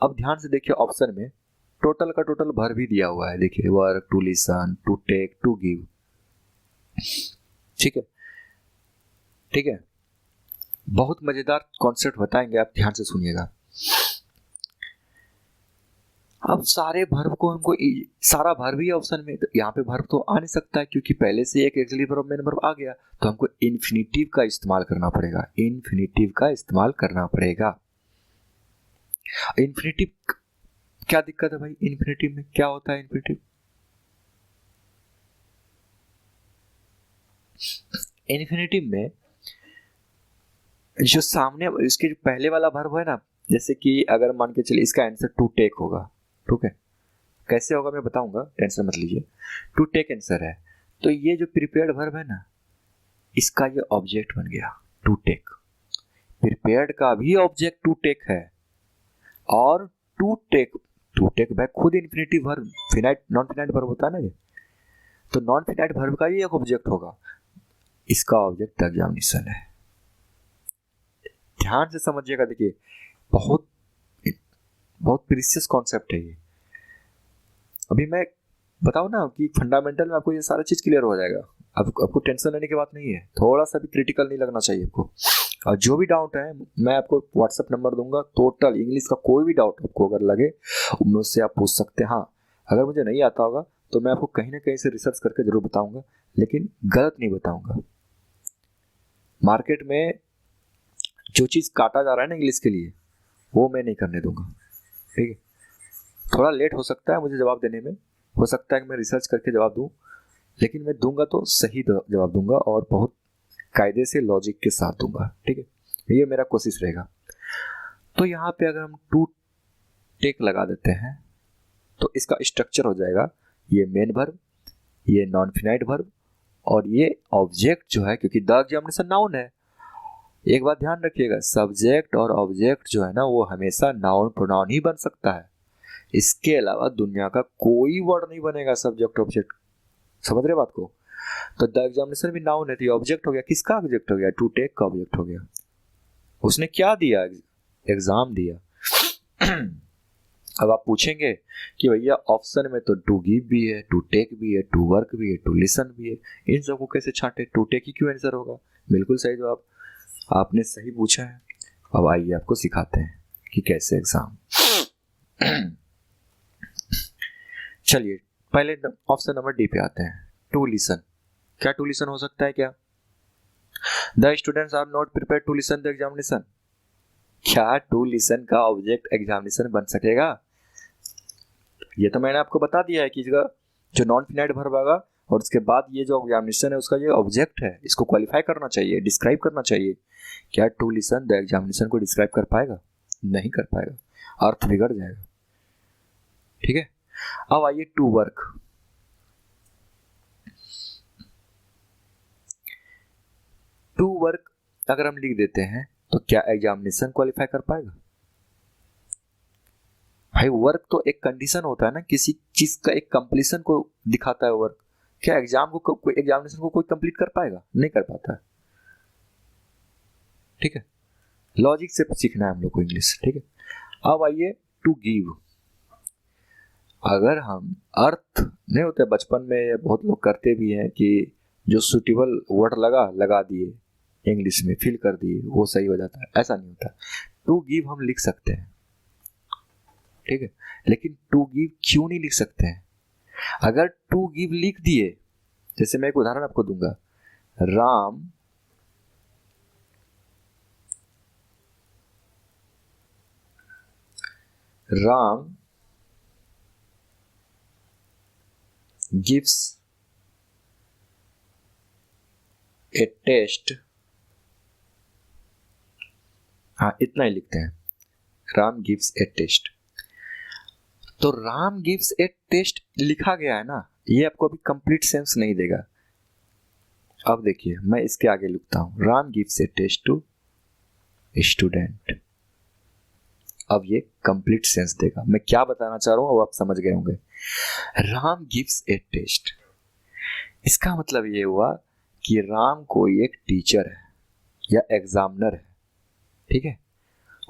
अब ध्यान से देखिए, ऑप्शन में टोटल का टोटल वर्ब भी दिया हुआ है। देखिए, work, to listen, to take, to give. ठीक है, ठीक है, बहुत मजेदार कॉन्सेप्ट बताएंगे, आप ध्यान से सुनिएगा। अब सारे वर्ब को हमको, सारा वर्ब ही ऑप्शन में, तो यहाँ पे वर्ब तो आ नहीं सकता है क्योंकि पहले से एक एक्चुअली वर्ब मेन वर्ब आ गया, तो हमको इन्फिनिटिव का इस्तेमाल करना पड़ेगा। इन्फिनिटिव का इस्तेमाल करना पड़ेगा। इन्फिनिटिव क्या दिक्कत है भाई? इन्फिनिटिव में क्या होता है? इन्फिनिटिव में जो सामने इसके जो पहले वाला वर्ब है ना, जैसे कि अगर मान के चलिए इसका आंसर टू टेक होगा, ठीक है, कैसे होगा मैं बताऊंगा, टेंशन मत लीजिए। टू टेक आंसर है, तो ये जो प्रिपेयर्ड वर्ब है ना, इसका ये ऑब्जेक्ट बन गया टू टेक। प्रिपेयर्ड का भी ऑब्जेक्ट टू टेक है, और टू टेक बैक खुद infinitive verb, finite non finite verb होता है ना ये, तो नॉन फिनाइट वर्ब का ही एक ऑब्जेक्ट होगा, इसका ऑब्जेक्ट एग्जामिनेशन है। ध्यान से समझिएगा, देखिए बहुत बहुत प्रीशियस कॉन्सेप्ट है ये। अभी मैं बताओ ना कि फंडामेंटल में आपको ये सारा चीज क्लियर हो जाएगा। आपको टेंशन लेने की बात नहीं है, थोड़ा सा भी क्रिटिकल नहीं लगना चाहिए आपको। और जो भी डाउट है मैं आपको व्हाट्सएप नंबर दूंगा, टोटल इंग्लिश का कोई भी डाउट आपको अगर लगे मुझसे आप पूछ सकते हैं। हाँ, अगर मुझे नहीं आता होगा तो मैं आपको कहीं ना कहीं से रिसर्च करके जरूर बताऊंगा, लेकिन गलत नहीं बताऊंगा। मार्केट में जो चीज काटा जा रहा है ना इंग्लिश के लिए, वो मैं नहीं करने दूंगा, ठीक है। थोड़ा लेट हो सकता है मुझे जवाब देने में, हो सकता है कि मैं रिसर्च करके जवाब दूं, लेकिन मैं दूंगा तो सही जवाब दूंगा और बहुत कायदे से लॉजिक के साथ दूंगा, ठीक है। ये मेरा कोशिश रहेगा। तो यहाँ पे अगर हम टू टेक लगा देते हैं तो इसका स्ट्रक्चर हो जाएगा ये मेन वर्ब, ये नॉन फिनाइट वर्ब, और ये ऑब्जेक्ट जो है, क्योंकि द एग्जामिनेशन नाउन है। एक बात ध्यान रखिएगा, सब्जेक्ट और ऑब्जेक्ट जो है ना वो हमेशा नाउन प्रोनाउन ही बन सकता है, इसके अलावा दुनिया का कोई वर्ड नहीं बनेगा सब्जेक्ट ऑब्जेक्ट। समझ रहे बात को? तो द एग्जामिनेशन भी नाउन है, तो ऑब्जेक्ट हो गया। किसका ऑब्जेक्ट हो गया? टू टेक का ऑब्जेक्ट हो गया। उसने क्या दिया? एग्जाम दिया। अब आप पूछेंगे कि भैया ऑप्शन में तो टू गिव भी है, टू टेक भी है, टू वर्क भी है, टू लिसन भी है, इन सबको कैसे छांटे? टू टेक ही क्यों आंसर होगा? बिल्कुल सही जवाब, आपने सही पूछा है। अब आइए आपको सिखाते हैं कि कैसे एग्जाम। चलिए पहले ऑप्शन नंबर डी पे आते हैं, टू लिसन। क्या टू लिसन हो सकता है? क्या the students are not prepare to listen the examination? क्या टू लिसन का ऑब्जेक्ट एग्जामिनेशन बन सकेगा? ये तो मैंने आपको बता दिया है कि जो नॉन फिनाइट वर्ब आएगा और उसके बाद ये जो एग्जामिनेशन है उसका ये ऑब्जेक्ट है, इसको क्वालिफाई करना चाहिए, डिस्क्राइब करना चाहिए। क्या टू लिसन द एग्जामिनेशन को डिस्क्राइब कर पाएगा? नहीं कर पाएगा, अर्थ बिगड़ जाएगा, ठीक है। अब आइए टू वर्क। टू वर्क अगर हम लिख देते हैं तो क्या एग्जामिनेशन क्वालिफाई कर पाएगा? भाई वर्क तो एक कंडीशन होता है ना, किसी चीज का एक कंप्लीशन को दिखाता है वर्क। क्या एग्जामिनेशन को कोई कंप्लीट कर पाएगा? नहीं कर पाता है, ठीक है। लॉजिक से सीखना है हम लोग को इंग्लिश, ठीक है। अब आइए टू गिव। अगर हम अर्थ नहीं होते बचपन में, बहुत लोग करते भी हैं कि जो सुटेबल वर्ड लगा दिए इंग्लिश में, फिल कर दिए, वो सही हो जाता है। ऐसा नहीं होता। टू गिव हम लिख सकते हैं, ठीक है, लेकिन टू गिव क्यों नहीं लिख सकते हैं? अगर टू गिव लिख दिए, जैसे मैं एक उदाहरण आपको दूंगा, राम gives a test। हाँ, इतना ही लिखते हैं, राम गिव्स ए टेस्ट। तो राम गिव्स ए टेस्ट लिखा गया है ना, ये आपको अभी कंप्लीट सेंस नहीं देगा। अब देखिए मैं इसके आगे लिखता हूं, Ram gives a test to student. अब ये कंप्लीट सेंस देगा। मैं क्या बताना चाह रहा हूं अब आप समझ गए होंगे। राम गिव्स ए टेस्ट, इसका मतलब ये हुआ कि राम कोई एक टीचर है या एग्जामिनर है, ठीक है।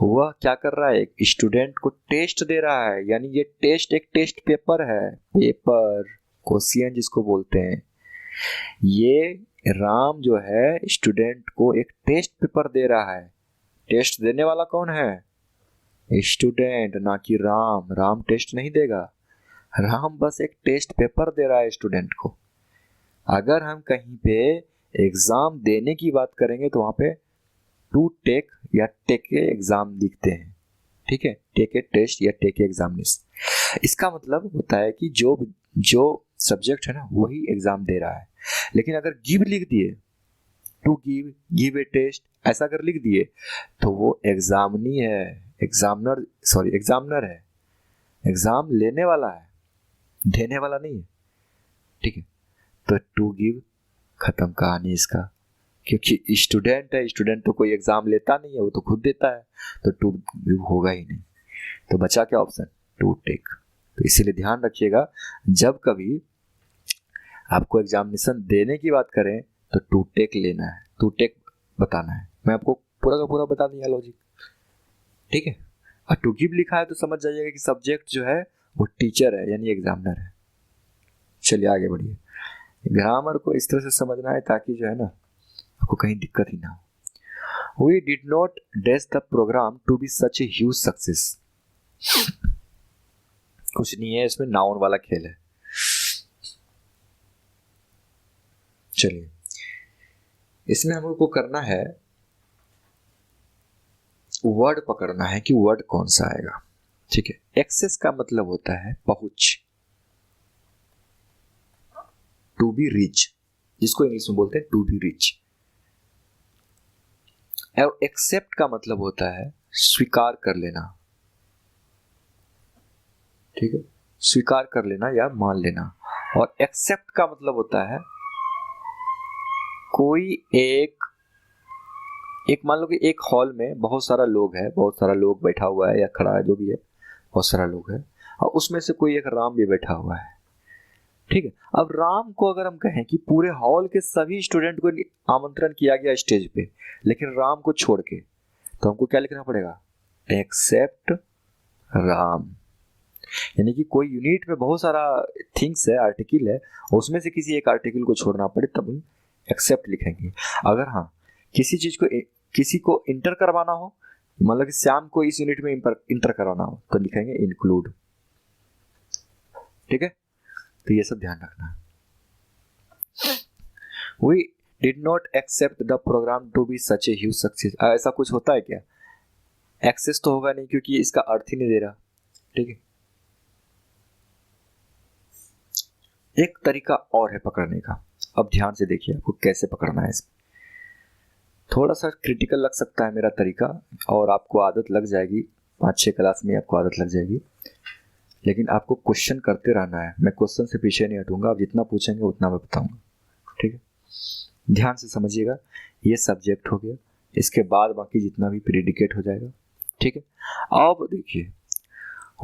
वह क्या कर रहा है? एक स्टूडेंट को टेस्ट दे रहा है, यानी ये टेस्ट एक टेस्ट पेपर है, पेपर क्वेश्चन जिसको बोलते हैं। ये राम जो है स्टूडेंट को एक टेस्ट पेपर दे रहा है। टेस्ट देने वाला कौन है? स्टूडेंट, ना कि राम। राम टेस्ट नहीं देगा, राम बस एक टेस्ट पेपर दे रहा है स्टूडेंट को। अगर हम कहीं पे एग्जाम देने की बात करेंगे तो वहां पे टू टेक या टेक ए एग्जाम लिखते हैं, ठीक है, टेक ए टेस्ट या टेक ए एग्जामिनेशन। इसका मतलब होता है कि जो सब्जेक्ट है ना वही एग्जाम दे रहा है। लेकिन अगर गिव लिख दिए, टू गिव ए टेस्ट, ऐसा अगर लिख दिए तो वो एग्जामिनी है, एग्जामिनर है, एग्जाम लेने वाला है, देने वाला नहीं है, ठीक है। तो टू गिव, खत्म कहानी इसका, क्योंकि स्टूडेंट है, स्टूडेंट तो कोई एग्जाम लेता नहीं है, वो तो खुद देता है, तो टू गिव होगा ही नहीं। तो बचा क्या ऑप्शन? To take. तो इसीलिए ध्यान रखिएगा, जब कभी आपको एग्जामिनेशन देने की बात करें तो टू टेक लेना है, टू टेक बताना है। मैं आपको पूरा का पूरा बता दिया लॉजिक, ठीक है। और टू गिव लिखा है तो समझ जाइएगा कि सब्जेक्ट जो है वो टीचर है, यानी एग्जामिनर है। चलिए आगे बढ़िए। ग्रामर को इस तरह से समझना है ताकि जो है ना आपको कहीं दिक्कत ही ना हो। We did not dash the program to be such a huge success। कुछ नहीं है इसमें, नाउन वाला खेल है। चलिए इसमें हम लोग को करना है वर्ड पकड़ना है कि वर्ड कौन सा आएगा। ठीक है, एक्सेस का मतलब होता है पहुंच, टू बी रिच, जिसको इंग्लिश में बोलते हैं टू बी रिच। और एक्सेप्ट का मतलब होता है स्वीकार कर लेना। ठीक है, स्वीकार कर लेना या मान लेना। और एक्सेप्ट का मतलब होता है कोई एक मान लो कि एक हॉल में बहुत सारा लोग है, बहुत सारा लोग बैठा हुआ है या खड़ा है, जो भी है, बहुत सारा लोग है, और उसमें से कोई एक राम भी बैठा हुआ है। ठीक है, अब राम को अगर हम कहें कि पूरे हॉल के सभी स्टूडेंट को आमंत्रण किया गया स्टेज पे, लेकिन राम को छोड़ के, तो हमको क्या लिखना पड़ेगा? एक्सेप्ट राम। यानी कि कोई यूनिट में बहुत सारा थिंग्स है, आर्टिकल है, उसमें से किसी एक आर्टिकल को छोड़ना पड़े तब हम एक्सेप्ट लिखेंगे। अगर हाँ किसी को इंटर करवाना हो, मतलब कि श्याम को इस यूनिट में इंटर करवाना हो, तो लिखेंगे इंक्लूड। ठीक है, तो ये सब ध्यान रखना। We did not accept the program to be such a huge success। ऐसा कुछ होता है क्या? एक्सेस तो होगा नहीं क्योंकि इसका अर्थ ही नहीं दे रहा। ठीक है, एक तरीका और है पकड़ने का। अब ध्यान से देखिए आपको कैसे पकड़ना है। इसमें थोड़ा सा क्रिटिकल लग सकता है मेरा तरीका, और आपको आदत लग जाएगी, 5-6 क्लास में आपको आदत लग जाएगी। लेकिन आपको क्वेश्चन करते रहना है, मैं क्वेश्चन से पीछे नहीं हटूंगा। आप जितना पूछेंगे उतना मैं बताऊंगा। ठीक है, ध्यान से समझिएगा। ये सब्जेक्ट हो गया, इसके बाद बाकी जितना भी प्रेडिकेट हो जाएगा। ठीक है, अब देखिए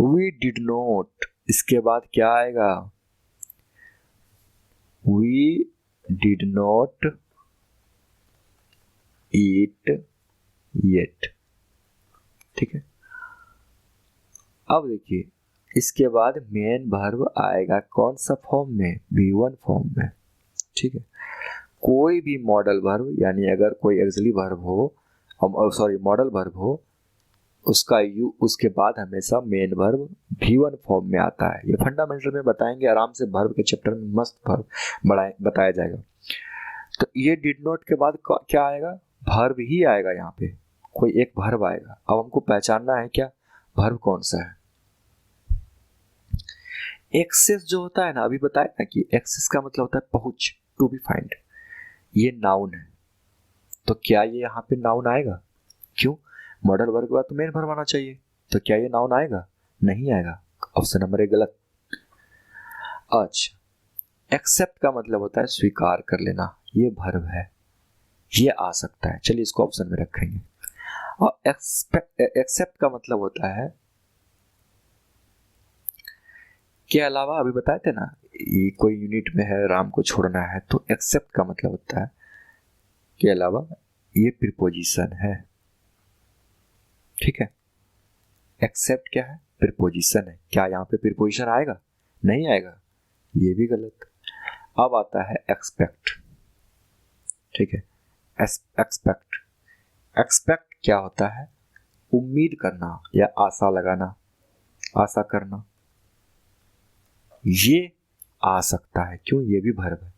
वी डिड नॉट, इसके बाद क्या आएगा? We did not eat yet. ठीक है, अब देखिए इसके बाद मेन वर्ब आएगा कौन सा फॉर्म में? V1 फॉर्म में। ठीक है, कोई भी मॉडल वर्ब, यानी अगर कोई एक्सिलरी वर्ब हो, मॉडल वर्ब हो, उसका उसके बाद हमेशा मेन वर्ब V1 फॉर्म में आता है। ये फंडामेंटल में बताएंगे आराम से, वर्ब के चैप्टर में मस्त वर्ब बताया जाएगा। तो ये डिड नॉट के बाद क्या आएगा? वर्ब ही आएगा। यहाँ पे कोई एक वर्ब आएगा। अब हमको पहचानना है क्या वर्ब कौन सा है। एक्सेस जो होता है ना, अभी बताया ना कि एक्सेस का मतलब होता है पहुंच, टू बी फाइंड। ये नाउन है, तो क्या ये यहाँ पे नाउन आएगा? क्यों? मॉडल वर्ब के बाद तो मेन वर्ब आना चाहिए, तो क्या ये नाउन आएगा? नहीं आएगा। ऑप्शन नंबर 1 गलत। अच्छा, एक्सेप्ट का मतलब होता है स्वीकार कर लेना, ये वर्ब है, ये आ सकता है। चलिए इसको ऑप्शन में रखेंगे। और एक्सेप्ट का मतलब होता है के अलावा, अभी बताए थे ना, ये कोई यूनिट में है, राम को छोड़ना है, तो एक्सेप्ट का मतलब होता है के अलावा, ये प्रीपोजिशन है। ठीक है, एक्सेप्ट क्या है? प्रीपोजिशन है। क्या यहाँ पे प्रीपोजिशन आएगा? नहीं आएगा, ये भी गलत। अब आता है एक्सपेक्ट। ठीक है, एक्सपेक्ट क्या होता है? उम्मीद करना या आशा लगाना, आशा करना। ये आ सकता है, क्यों? ये भी वर्ब है।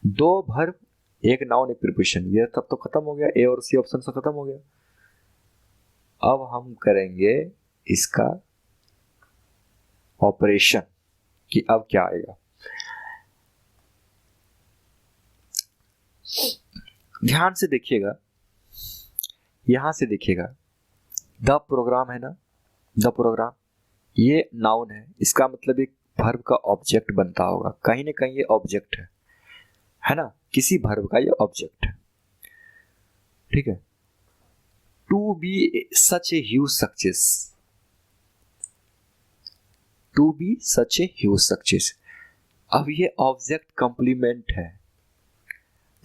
2 वर्ब, एक नाउन एक प्रीपोजिशन, ये तब तो खत्म हो गया। ए और सी ऑप्शन से खत्म हो गया। अब हम करेंगे इसका ऑपरेशन कि अब क्या आएगा। ध्यान से देखिएगा, यहां से देखिएगा, द प्रोग्राम है ना, द प्रोग्राम, ये नाउन है, इसका मतलब एक वर्ब का ऑब्जेक्ट बनता होगा। कहीं ना कहीं ये ऑब्जेक्ट है ना, किसी वर्ब का ये ऑब्जेक्ट है। ठीक है, to be such a huge success, to be such a huge success. अब ये ऑब्जेक्ट कॉम्प्लीमेंट है।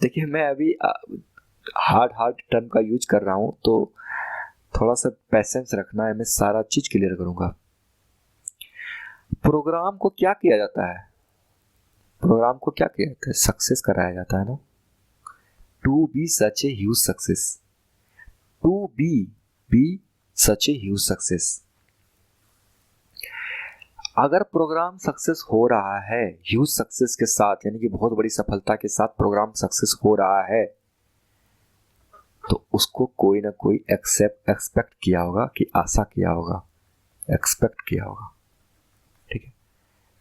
देखिए मैं अभी हार्ड टर्म का यूज कर रहा हूं, तो थोड़ा सा पैसेंस रखना है, मैं सारा चीज क्लियर करूंगा। प्रोग्राम को क्या किया जाता है? प्रोग्राम को क्या कहते हैं, सक्सेस कराया जाता है ना। To be such a huge success, to be such a huge success. अगर प्रोग्राम सक्सेस हो रहा है ह्यूज सक्सेस के साथ, यानी कि बहुत बड़ी सफलता के साथ प्रोग्राम सक्सेस हो रहा है, तो उसको कोई ना कोई एक्सपेक्ट किया होगा, कि आशा किया होगा, एक्सपेक्ट किया होगा। ठीक है,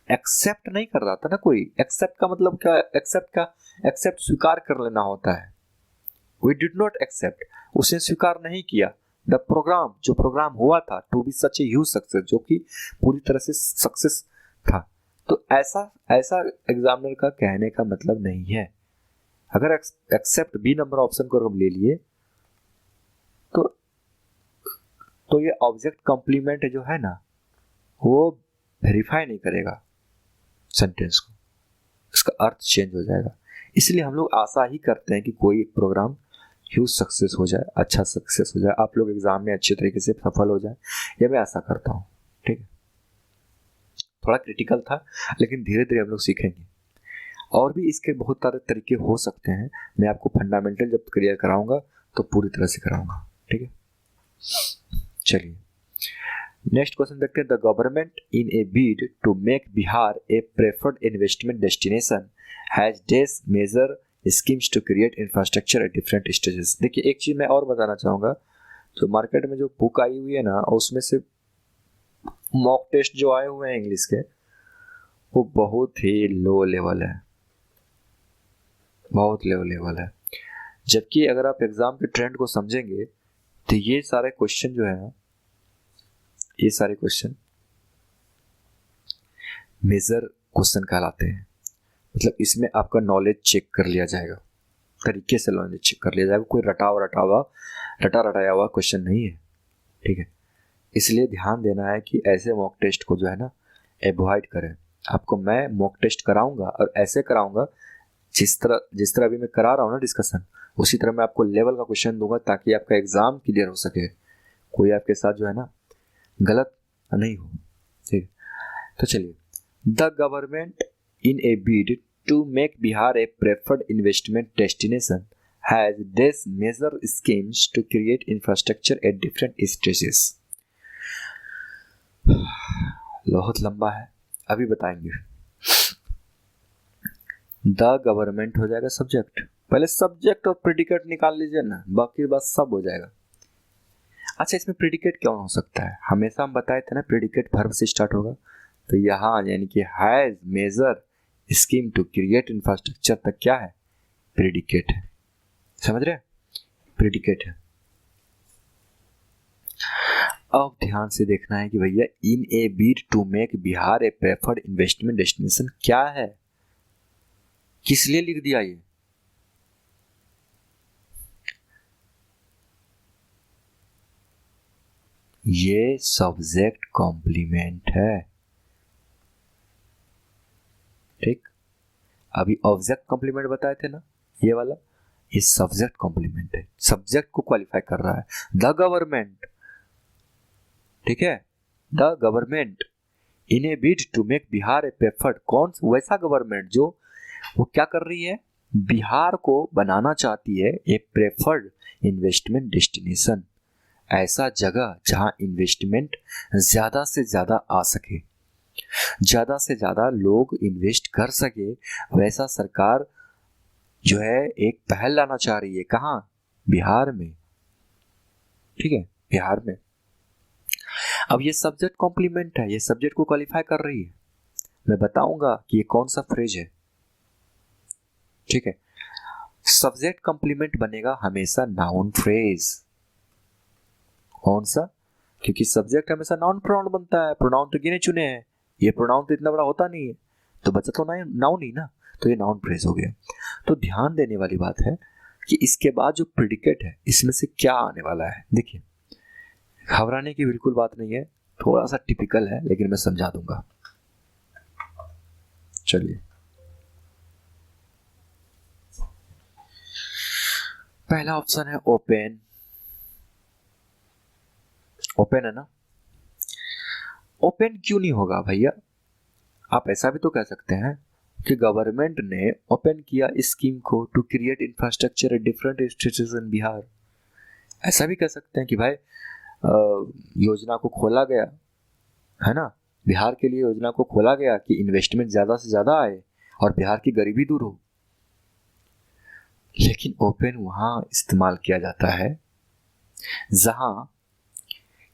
एक्सेप्ट नहीं कर रहा था ना कोई। एक्सेप्ट का मतलब क्या, एक्सेप्ट स्वीकार कर लेना होता है। वी डिड नॉट एक्सेप्ट, उसने स्वीकार नहीं किया द प्रोग्राम, जो प्रोग्राम हुआ था, to be such a huge success, जो कि पूरी तरह से सक्सेस था। तो ऐसा एग्जामिनर का कहने का मतलब नहीं है। अगर एक्सेप्ट बी नंबर ऑप्शन को हम ले लिए तो ये ऑब्जेक्ट कॉम्प्लीमेंट जो है ना, वो वेरीफाई नहीं करेगा सेंटेंस को, इसका अर्थ चेंज हो जाएगा। इसलिए हम लोग आशा ही करते हैं कि कोई प्रोग्राम ह्यूज सक्सेस हो जाए, अच्छा सक्सेस हो जाए, आप लोग एग्जाम में अच्छे तरीके से सफल हो जाए, ये मैं आशा करता हूँ। ठीक है, थोड़ा क्रिटिकल था, लेकिन धीरे धीरे हम लोग सीखेंगे। और भी इसके बहुत सारे तरीके हो सकते हैं, मैं आपको फंडामेंटल जब क्लियर कराऊंगा तो पूरी तरह से कराऊंगा। ठीक है, चलिए नेक्स्ट क्वेश्चन देखते हैं। The government in a bid to make Bihar a preferred investment destination has this major schemes to create infrastructure at different stages. देखिए एक चीज मैं और बताना चाहूंगा, जो मार्केट में जो बुक आई हुई है ना, उसमें से मॉक टेस्ट जो आए हुए हैं इंग्लिश के, वो बहुत ही लो लेवल है, बहुत लो लेवल है। जबकि अगर आप एग्जाम के ट्रेंड को समझेंगे तो ये सारे क्वेश्चन जो है ना, ये सारे क्वेश्चन मेजर क्वेश्चन कहलाते हैं। मतलब इसमें आपका नॉलेज चेक कर लिया जाएगा, तरीके से नॉलेज चेक कर लिया जाएगा, कोई रटाया हुआ क्वेश्चन नहीं है। ठीक है, इसलिए ध्यान देना है कि ऐसे मॉक टेस्ट को जो है ना अवॉइड करें। आपको मैं मॉक टेस्ट कराऊंगा और ऐसे कराऊंगा जिस तरह अभी मैं करा रहा हूँ ना डिस्कशन, उसी तरह मैं आपको लेवल का क्वेश्चन दूंगा, ताकि आपका एग्जाम क्लियर हो सके, कोई आपके साथ जो है ना गलत नहीं हो। ठीक, तो चलिए। The government in a bid to make Bihar a preferred investment destination has this major schemes to create infrastructure at different stages. बहुत लंबा है, अभी बताएंगे। द गवर्नमेंट हो जाएगा सब्जेक्ट, पहले सब्जेक्ट और प्रेडिकेट निकाल लीजिए ना, बाकी बस सब हो जाएगा। अच्छा, इसमें प्रेडिकेट क्या हो सकता है, हमेशा हम बताए थे ना प्रेडिकेट वर्ब से स्टार्ट होगा, तो यहाँ यानी कि has major scheme to create infrastructure तक क्या है, प्रेडिकेट है। समझ रहे, प्रेडिकेट है। अब ध्यान से देखना है कि भैया in a bid to make Bihar a preferred investment destination क्या है, किस लिए लिख दिया ये सब्जेक्ट कॉम्प्लीमेंट है। ठीक, अभी ऑब्जेक्ट कॉम्प्लीमेंट बताए थे ना, ये वाला, ये सब्जेक्ट कॉम्प्लीमेंट है, सब्जेक्ट को क्वालिफाई कर रहा है। द गवर्नमेंट, ठीक है, the government in a bid to make Bihar a preferred, कौन वैसा गवर्नमेंट जो वो क्या कर रही है, बिहार को बनाना चाहती है ए प्रेफर्ड इन्वेस्टमेंट डेस्टिनेशन, ऐसा जगह जहां इन्वेस्टमेंट ज्यादा से ज्यादा आ सके, ज्यादा से ज्यादा लोग इन्वेस्ट कर सके, वैसा सरकार जो है एक पहल लाना चाह रही है। कहां, बिहार में। ठीक है, बिहार में। अब ये सब्जेक्ट कॉम्प्लीमेंट है, ये सब्जेक्ट को क्वालिफाई कर रही है। मैं बताऊंगा कि ये कौन सा फ्रेज है। ठीक है, सब्जेक्ट कॉम्प्लीमेंट बनेगा हमेशा नाउन फ्रेज। कौन सा, क्योंकि सब्जेक्ट हमेशा नाउन प्रोनाउन बनता है, प्रोनाउन तो गिने चुने हैं, ये प्रोनाउन तो इतना बड़ा होता नहीं है, तो बचा तो नाउन ही ना, तो ये नाउन फ्रेज हो गया। तो ध्यान देने वाली बात है कि इसके बाद जो प्रेडिकेट है इसमें से क्या आने वाला है। देखिए, घबराने की बिल्कुल बात नहीं है, थोड़ा सा टिपिकल है, लेकिन मैं समझा दूंगा। चलिए, पहला ऑप्शन है ओपन। ओपन है ना, ओपन क्यों नहीं होगा भैया, आप ऐसा भी तो कह सकते हैं कि गवर्नमेंट ने ओपन किया इस स्कीम को to create infrastructure at different states in Bihar. ऐसा भी कह सकते हैं कि भाई योजना को खोला गया है ना, बिहार के लिए योजना को खोला गया कि इन्वेस्टमेंट ज़्यादा से ज़्यादा आए और बिहार की गरीबी दूर हो। लेकिन ओपन वहाँ इस्तेमाल किया जाता है जहाँ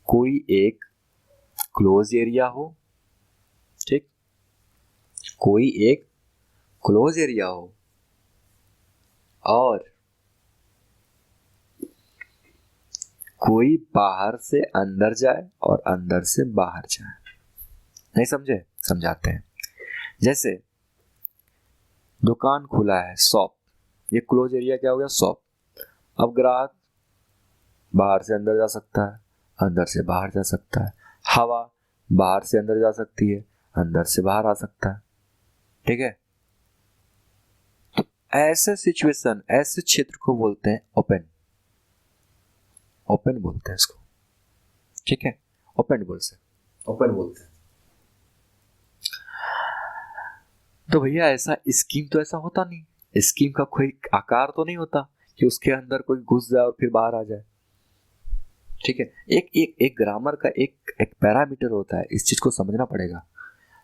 कोई एक क्लोज एरिया हो, ठीक, कोई एक क्लोज एरिया हो और कोई बाहर से अंदर जाए और अंदर से बाहर जाए। नहीं समझे? समझाते हैं। जैसे दुकान खुला है, शॉप, ये क्लोज एरिया क्या हो गया? शॉप। अब ग्राहक बाहर से अंदर जा सकता है, अंदर से बाहर जा सकता है, हवा बाहर से अंदर जा सकती है, अंदर से बाहर आ सकता है, ठीक है। तो ऐसे सिचुएशन, ऐसे क्षेत्र को बोलते हैं ओपन, ओपन बोलते हैं इसको, ठीक है, ओपन बोलते हैं। तो भैया ऐसा स्कीम तो ऐसा होता नहीं, स्कीम का कोई आकार तो नहीं होता कि उसके अंदर कोई घुस जाए और फिर बाहर आ जाए, ठीक है। एक ग्रामर का एक पैरामीटर होता है, इस चीज को समझना पड़ेगा।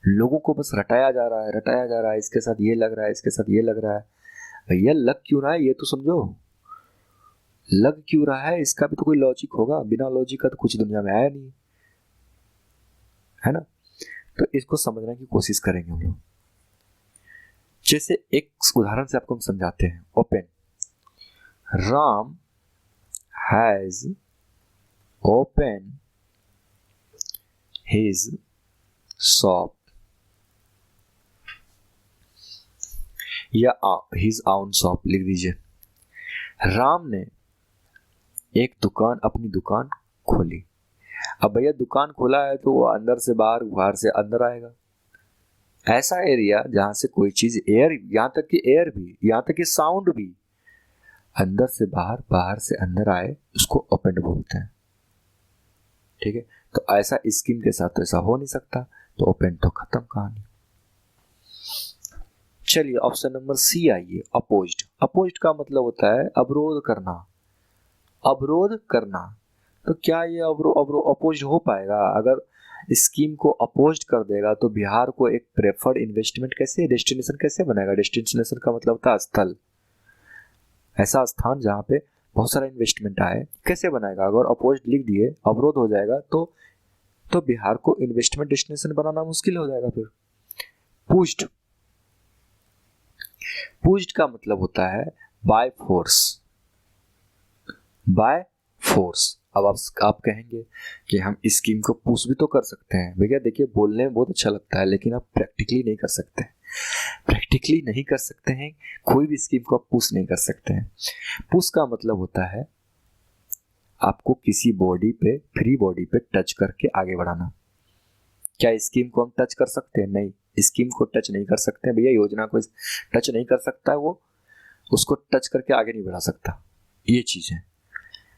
लोगों को बस रटाया जा रहा है, इसके साथ ये लग रहा है, इसके साथ ये लग रहा है। भैया लग क्यों रहा है ये तो समझो, लग क्यों रहा है इसका भी तो कोई लॉजिक होगा, बिना लॉजिक का तो कुछ दुनिया में आया नहीं, है ना। तो इसको समझने की कोशिश करेंगे हम लोग। जैसे एक उदाहरण से आपको हम समझाते हैं। Open, Ram has open his shop या हिज ओन शॉप लिख दीजिए। राम ने एक दुकान, अपनी दुकान खोली। अब भैया दुकान खोला है तो वो अंदर से बाहर, बाहर से अंदर आएगा। ऐसा एरिया जहां से कोई चीज एयर, यहां तक कि एयर भी, यहां तक कि साउंड भी अंदर से बाहर, बाहर से अंदर आए, उसको ओपन बोलते हैं, ठीक है। तो ऐसा स्कीम के साथ तो ऐसा हो नहीं सकता, तो ओपन तो खत्म कहानी। चलिए ऑप्शन नंबर सी आइए, अपोज्ड। अपोज्ड का मतलब होता है अवरोध करना, अवरोध करना। तो क्या ये अपोज्ड हो पाएगा? अगर स्कीम को अपोज्ड कर देगा तो बिहार को एक प्रेफर्ड इन्वेस्टमेंट कैसे, डेस्टिनेशन कैसे बनेगा? डेस्टिनेशन का मतलब होता है स्थल, ऐसा स्थान जहाँ पे बहुत सारा इन्वेस्टमेंट आए, कैसे बनाएगा? अगर अपोज्ड लिख दिए, अवरोध हो जाएगा, तो बिहार को इन्वेस्टमेंट डेस्टिनेशन बनाना मुश्किल हो जाएगा। फिर पुश्ड, पुश्ड का मतलब होता है बाय फोर्स, बाय फोर्स। अब आप कहेंगे कि हम इस स्कीम को पुश भी तो कर सकते हैं। भैया देखिए बोलने में बहुत अच्छा लगता है, लेकिन आप प्रैक्टिकली नहीं कर सकते, प्रैक्टिकली नहीं कर सकते हैं। कोई भी स्कीम को आप पुश नहीं कर सकते हैं। पुश का मतलब होता है आपको किसी बॉडी पे, फ्री बॉडी पे टच करके आगे बढ़ाना। क्या स्कीम को हम टच कर सकते हैं? नहीं, स्कीम को टच नहीं कर सकते हैं भैया। योजना को टच नहीं कर सकता है, वो उसको टच करके आगे नहीं बढ़ा सकता, ये चीज़ है।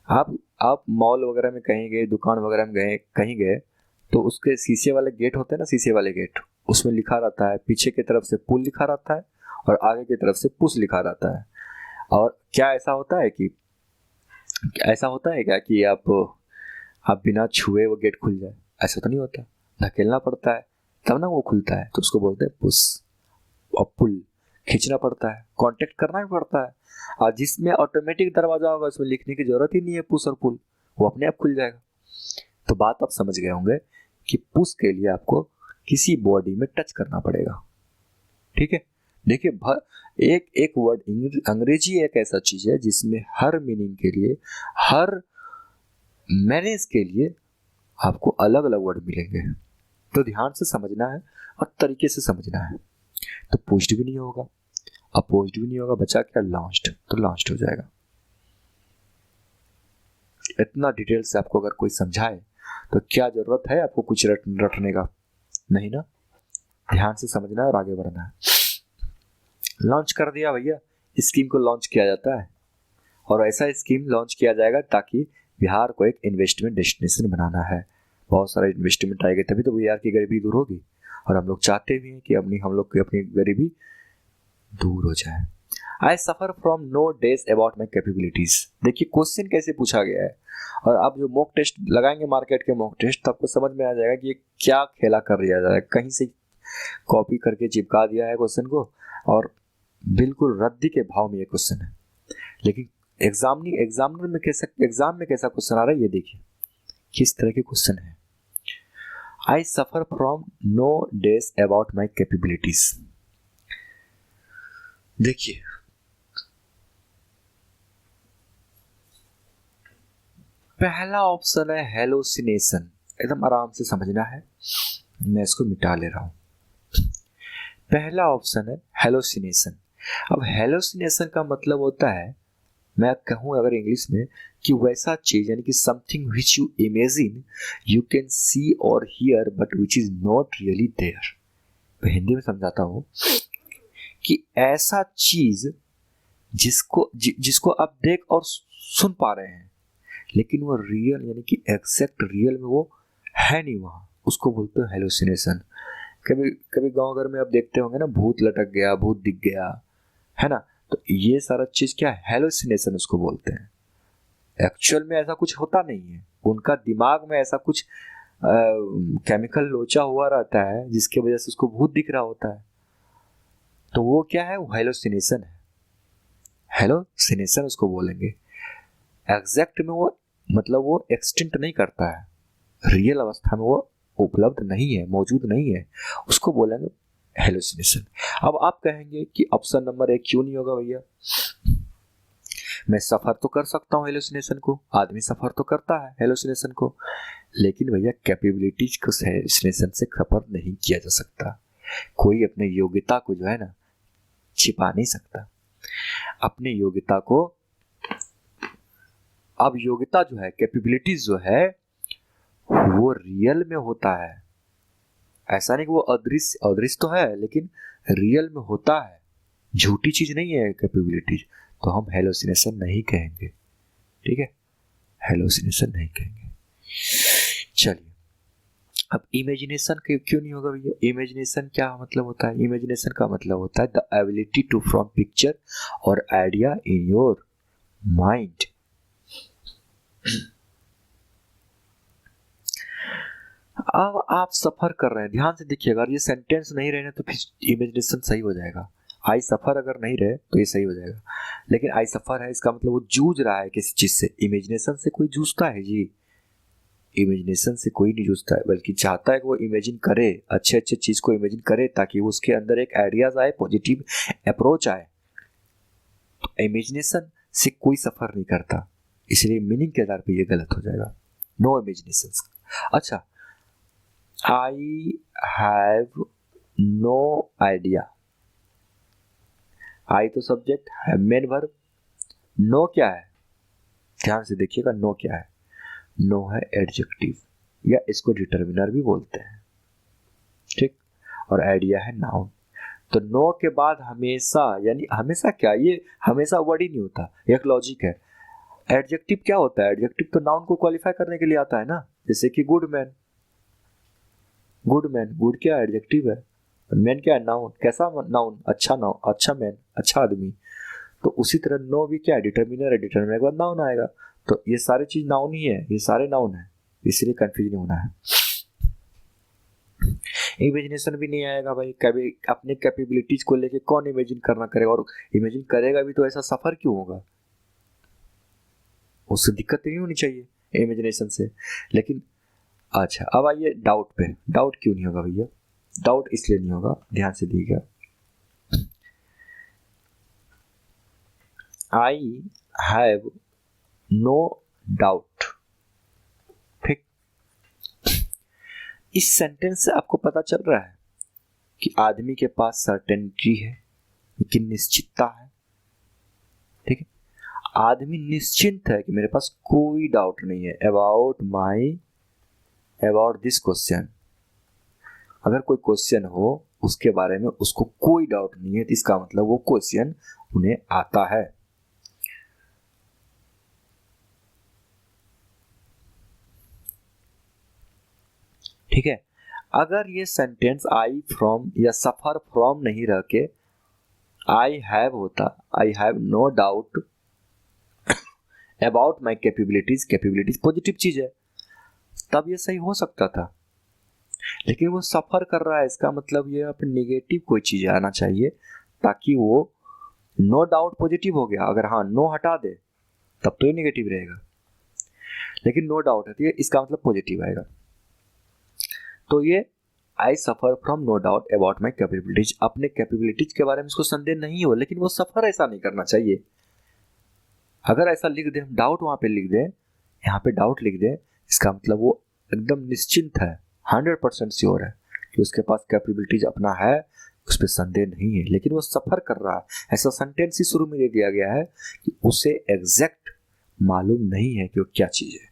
आप मॉल वगैरह में कहीं गए, दुकान वगैरह में गए, कहीं गए, तो उसके शीशे वाले गेट होते हैं ना, शीशे वाले गेट, उसमें लिखा रहता है, पीछे की तरफ से पुल लिखा रहता है और आगे की तरफ से पुश लिखा रहता है। और क्या ऐसा होता है कि कि आप बिना छुए वो गेट खुल जाए? ऐसा तो नहीं होता, धकेलना पड़ता है तब ना वो खुलता है, तो उसको बोलते हैं पुश। और पुल खींचना पड़ता है, कांटेक्ट करना भी पड़ता है। और जिसमें ऑटोमेटिक दरवाजा होगा उसमें लिखने की जरूरत ही नहीं है पुश और पुल, वो अपने आप खुल जाएगा। तो बात आप समझ गए होंगे कि पुश के लिए आपको किसी बॉडी में टच करना पड़ेगा, ठीक है। देखिए एक वर्ड, अंग्रेजी एक ऐसा चीज है जिसमें हर मीनिंग के लिए, हर मैनेज के लिए आपको अलग अलग वर्ड मिलेंगे, तो ध्यान से समझना है और तरीके से समझना है। तो पुश्ड भी नहीं होगा, अपोज्ड भी नहीं होगा, बचा क्या? लॉन्च्ड। तो लॉन्च्ड हो जाएगा। इतना डिटेल से आपको अगर कोई समझाए तो क्या जरूरत है आपको कुछ रटने का? नहीं ना, ध्यान से समझना है और आगे बढ़ना है। लॉन्च कर दिया भैया, स्कीम को लॉन्च किया जाता है, और ऐसा स्कीम लॉन्च किया जाएगा ताकि बिहार को एक इन्वेस्टमेंट डेस्टिनेशन बनाना है। बहुत सारा इन्वेस्टमेंट आएगा तभी तो बिहार की गरीबी दूर होगी। और हम लोग चाहते भी हैं कि हम लोग की अपनी गरीबी दूर हो जाए। I suffer from no days about my capabilities. देखिए क्वेश्चन कैसे पूछा गया है, और आप जो मॉक टेस्ट लगाएंगे मार्केट के मॉक टेस्ट, तो आपको समझ में आ जाएगा कि ये क्या खेला कर दिया जा रहा है। कहीं से कॉपी करके चिपका दिया है क्वेश्चन को, और बिल्कुल रद्दी के भाव में ये क्वेश्चन है। लेकिन एग्जाम में कैसा क्वेश्चन आ रहा है ये देखिए, किस तरह के क्वेश्चन है। I suffer from no days about my capabilities. देखिए पहला ऑप्शन है हेलोसिनेशन, एकदम आराम से समझना है, मैं इसको मिटा ले रहा हूं। पहला ऑप्शन है हेलोसिनेशन। अब हेलोसिनेशन का मतलब होता है, मैं कहूं अगर इंग्लिश में, कि वैसा चीज, यानी कि something which you imagine you can see or hear but which is not really there. मैं हिंदी में समझाता हूं कि ऐसा चीज जिसको आप देख और सुन पा रहे हैं, लेकिन वो रियल यानी कि एग्जैक्ट रियल में वो है नहीं वहां, उसको बोलते हैं हेलोसिनेशन। कभी कभी गांव घर में आप देखते होंगे ना, भूत लटक गया, भूत दिख गया, है ना, तो ये सारा चीज क्या है, हेलोसिनेशन उसको बोलते हैं। एक्चुअल में ऐसा कुछ होता नहीं है, उनका दिमाग में ऐसा कुछ केमिकल लोचा हुआ रहता है जिसकी वजह से उसको भूत दिख रहा होता है, तो वो क्या है, वो हेलोसिनेशन है। हेलोसिनेशन उसको बोलेंगे। एग्जैक्ट में वो मतलब वो एक्सटेंट नहीं करता है, रियल अवस्था में वो उपलब्ध नहीं है, मौजूद नहीं है, उसको बोलेंगे हेलोसिनेशन। अब आप कहेंगे कि ऑप्शन नंबर 1 क्यों नहीं होगा भैया? मैं सफर तो कर सकता हूँ हेलोसिनेशन को, आदमी सफर तो करता है हेलोसिनेशन को, लेकिन भैया कैपेबिलिटीज को हेलोसिनेशन से सफर नहीं किया जा सकता। कोई अपने योग्यता को जो है ना छिपा नहीं सकता अपने योग्यता को। अब योग्यता जो है, कैपेबिलिटीज जो है, वो रियल में होता है, ऐसा नहीं कि वो अदृश्य तो है लेकिन रियल में होता है, झूठी चीज नहीं है कैपेबिलिटीज, तो हम हेलोसिनेशन नहीं कहेंगे, ठीक है, हेलोसिनेशन नहीं कहेंगे। चलिए अब इमेजिनेशन क्यों नहीं होगा भैया? इमेजिनेशन क्या मतलब होता है? इमेजिनेशन का मतलब होता है the ability to form picture और आइडिया इन योर माइंड। अब आप सफर कर रहे हैं, ध्यान से देखिए, अगर ये सेंटेंस नहीं रहने तो फिर इमेजिनेशन सही हो जाएगा। आई सफर अगर नहीं रहे तो ये सही हो जाएगा, लेकिन आई सफर है, इसका मतलब वो जूझ रहा है किसी चीज से। इमेजिनेशन से कोई जूझता है जी? इमेजिनेशन से कोई नहीं जूझता है, बल्कि चाहता है कि वो इमेजिन करे, अच्छे अच्छे चीज को इमेजिन करे, ताकि उसके अंदर एक आइडियाज आए, पॉजिटिव अप्रोच आए। तो इमेजिनेशन से कोई सफर नहीं करता, इसलिए मीनिंग के आधार पर ये गलत हो जाएगा, नो इमेजिनेशन। अच्छा, आई हैव नो आइडिया। आई तो सब्जेक्ट है, मेन वर्ब, नो क्या है, ध्यान से देखिएगा, नो क्या है, नो है एडजेक्टिव, या इसको डिटर्मिनर भी बोलते हैं, ठीक, और आइडिया है नाउन। तो नो के बाद हमेशा, यानी हमेशा क्या, ये हमेशा वर्ड ही नहीं होता, एक लॉजिक है। एडजेक्टिव क्या होता है? एडजेक्टिव तो नाउन को क्वालिफाई करने के लिए आता है ना, जैसे कि गुड मैन, गुड क्या एडजेक्टिव है, मैन क्या है, नाउन, कैसा नाउन, अच्छा नाउन, अच्छा मैन, अच्छा आदमी। तो उसी तरह नो भी क्या है, डिटर्मिनर है, डिटर्मिनर के बाद नाउन आएगा, तो ये सारी चीज नाउन ही है, ये सारे नाउन है, इसलिए कंफ्यूज नहीं होना है। इमेजिनेशन भी नहीं आएगा भाई, कभी अपने कैपेबिलिटीज को लेके कौन इमेजिन करना करेगा, और इमेजिन करेगा भी तो ऐसा सफर क्यों होगा, उससे दिक्कत नहीं होनी चाहिए इमेजिनेशन से। लेकिन अच्छा, अब आइए डाउट पे। डाउट क्यों नहीं होगा भैया? डाउट इसलिए नहीं होगा, ध्यान से देखिएगा, आई हैव नो डाउट, ठीक। इस सेंटेंस से आपको पता चल रहा है कि आदमी के पास सर्टेनिटी है, लेकिन निश्चितता है, ठीक है, आदमी निश्चिंत है कि मेरे पास कोई डाउट नहीं है अबाउट दिस क्वेश्चन। अगर कोई क्वेश्चन हो उसके बारे में उसको कोई डाउट नहीं है, तो इसका मतलब वो क्वेश्चन उन्हें आता है। ठीक है, अगर ये सेंटेंस आई फ्रॉम या सफर फ्रॉम नहीं रह के आई हैव होता, I have no doubt about my capabilities, capabilities positive चीज है, तब ये सही हो सकता था। लेकिन वो सफर कर रहा है, इसका मतलब ये अपने निगेटिव कोई चीज आना चाहिए ताकि वो नो डाउट पॉजिटिव हो गया। अगर हाँ नो हटा दे तब तो ये निगेटिव रहेगा, लेकिन नो डाउट है तो ये इसका मतलब पॉजिटिव आएगा। तो ये I suffer from no doubt about my capabilities, अपने कैपेबिलिटीज के बारे में इसको संदेह नहीं हो, लेकिन वो सफर ऐसा नहीं करना चाहिए। अगर ऐसा लिख दे, हम डाउट वहां पे लिख दें, यहाँ पे डाउट लिख दें, इसका मतलब वो एकदम निश्चिंत है, 100% श्योर है कि उसके पास कैपेबिलिटीज अपना है, उस पर संदेह नहीं है, लेकिन वो सफर कर रहा है। ऐसा सेंटेंस ही शुरू में दे दिया गया है कि उसे एग्जैक्ट मालूम नहीं है कि वो क्या चीज है।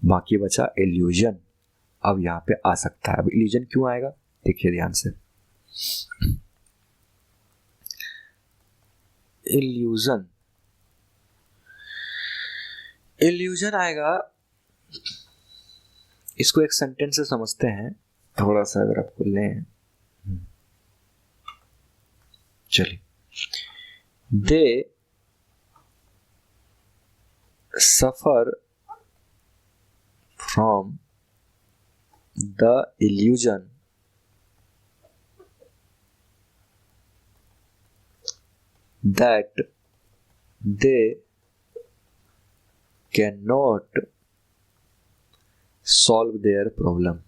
बाकी बचा इल्यूजन। अब यहाँ पे आ सकता है, अब इल्यूजन क्यों आएगा देखिए ध्यान से। इल्यूजन, इल्यूजन आएगा, इसको एक सेंटेंस से समझते हैं थोड़ा सा, अगर आपको लें, चलिए, they suffer from the illusion that they cannot solve their problem।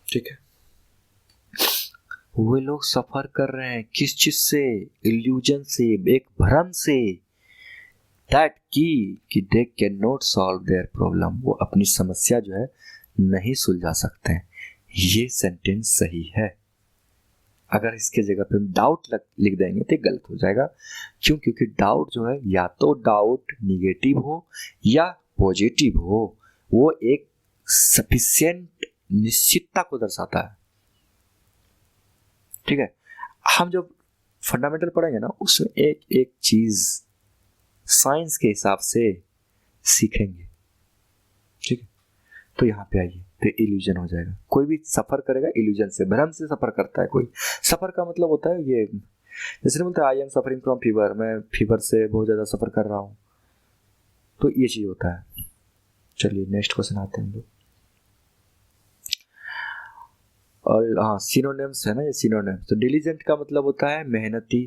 ठीक है, वे लोग सफर कर रहे हैं किस चीज से, इल्यूजन से, एक भ्रम से, दैट कि they can not solve their problem, वो अपनी समस्या जो है नहीं सुलझा सकते हैं। ये सेंटेंस सही है। अगर इसके जगह पे हम डाउट लिख देंगे तो गलत हो जाएगा। क्यों? क्योंकि डाउट जो है या तो डाउट निगेटिव हो या पॉजिटिव हो, वो एक सफिशिएंट निश्चितता को दर्शाता है। ठीक है, हम जब फंडामेंटल पढ़ेंगे ना, उसमें एक एक चीज साइंस के हिसाब से सीखेंगे। ठीक है, तो यहाँ पे आइए, तो इल्यूजन हो जाएगा। कोई भी सफर करेगा इल्यूजन से, भ्रम से सफर करता है कोई। सफर का मतलब होता है ये, जैसे बोलते हैं I am suffering from fever, मैं फीवर से बहुत ज्यादा सफर कर रहा हूँ, तो ये चीज होता है। चलिए नेक्स्ट क्वेश्चन आते हैं हम लोग। और हाँ, सिनोनिम्स है ना, ये सिनोनिम्स। तो डिलीजेंट का मतलब होता है मेहनती,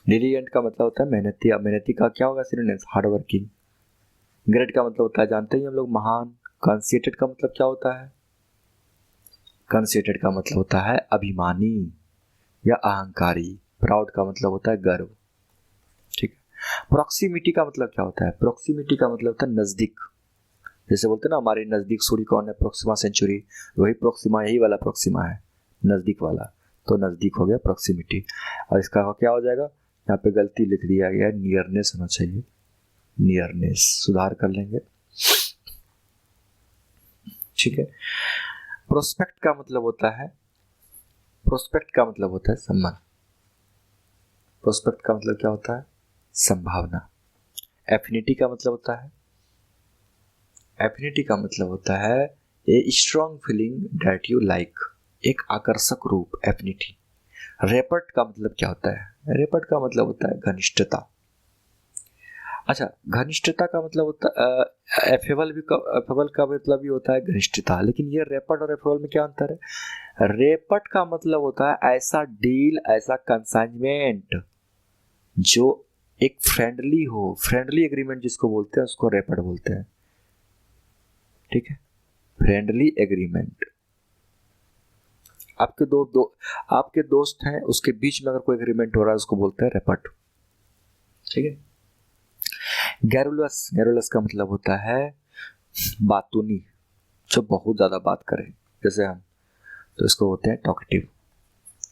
डिलीजेंट का मतलब होता है मेहनती। अब मेहनती का क्या होगा सिनोनिम्स? Hard working. ग्रेट का मतलब होता है, जानते ही हम लोग, महान। कंसीडेरेटेड का मतलब क्या होता है? कंसीडेरेटेड का मतलब होता है अभिमानी या अहंकारी। प्राउड का मतलब होता है गर्व। ठीक है, प्रॉक्सिमिटी का मतलब क्या होता है? प्रॉक्सिमिटी का मतलब होता है नजदीक। जैसे बोलते हैं ना, हमारे नजदीक सूर्य कौन है? Proxima Centauri. वही प्रोक्सिमा, यही वाला प्रोक्सिमा है, नजदीक वाला। तो नजदीक हो गया प्रॉक्सिमिटी। और इसका क्या हो जाएगा? यहाँ पे गलती लिख दिया गया है, नियरनेस होना चाहिए, नियरनेस। सुधार कर लेंगे। ठीक है, प्रोस्पेक्ट का मतलब होता है, प्रोस्पेक्ट का मतलब होता है संबंध। प्रोस्पेक्ट का मतलब क्या होता है? संभावना। एफिनिटी का मतलब होता है, एफिनिटी का मतलब होता है a strong feeling that you like, एक आकर्षक रूप, एफिनिटी। रेपर्ट का मतलब क्या होता है? रेपर्ट का मतलब होता है घनिष्ठता। अच्छा, घनिष्ठता का मतलब होता है एफेबल भी, एफेबल का मतलब भी होता है घनिष्ठता। लेकिन ये रेपर्ट और एफेबल में क्या अंतर है? रेपर्ट का मतलब होता है ऐसा डील, ऐसा कंसाइनमेंट जो एक फ्रेंडली हो, फ्रेंडली एग्रीमेंट जिसको बोलते हैं उसको रेपर्ट बोलते हैं। ठीक है, फ्रेंडली एग्रीमेंट। आपके दोस्त हैं, उसके बीच में अगर कोई एग्रीमेंट हो रहा है उसको बोलते हैं रेपर्ट। ठीक है, गैरुलस, गैरुलस का मतलब होता है बातूनी, जो बहुत ज्यादा बात करे, जैसे हम, तो इसको होते हैं टॉकेटिव।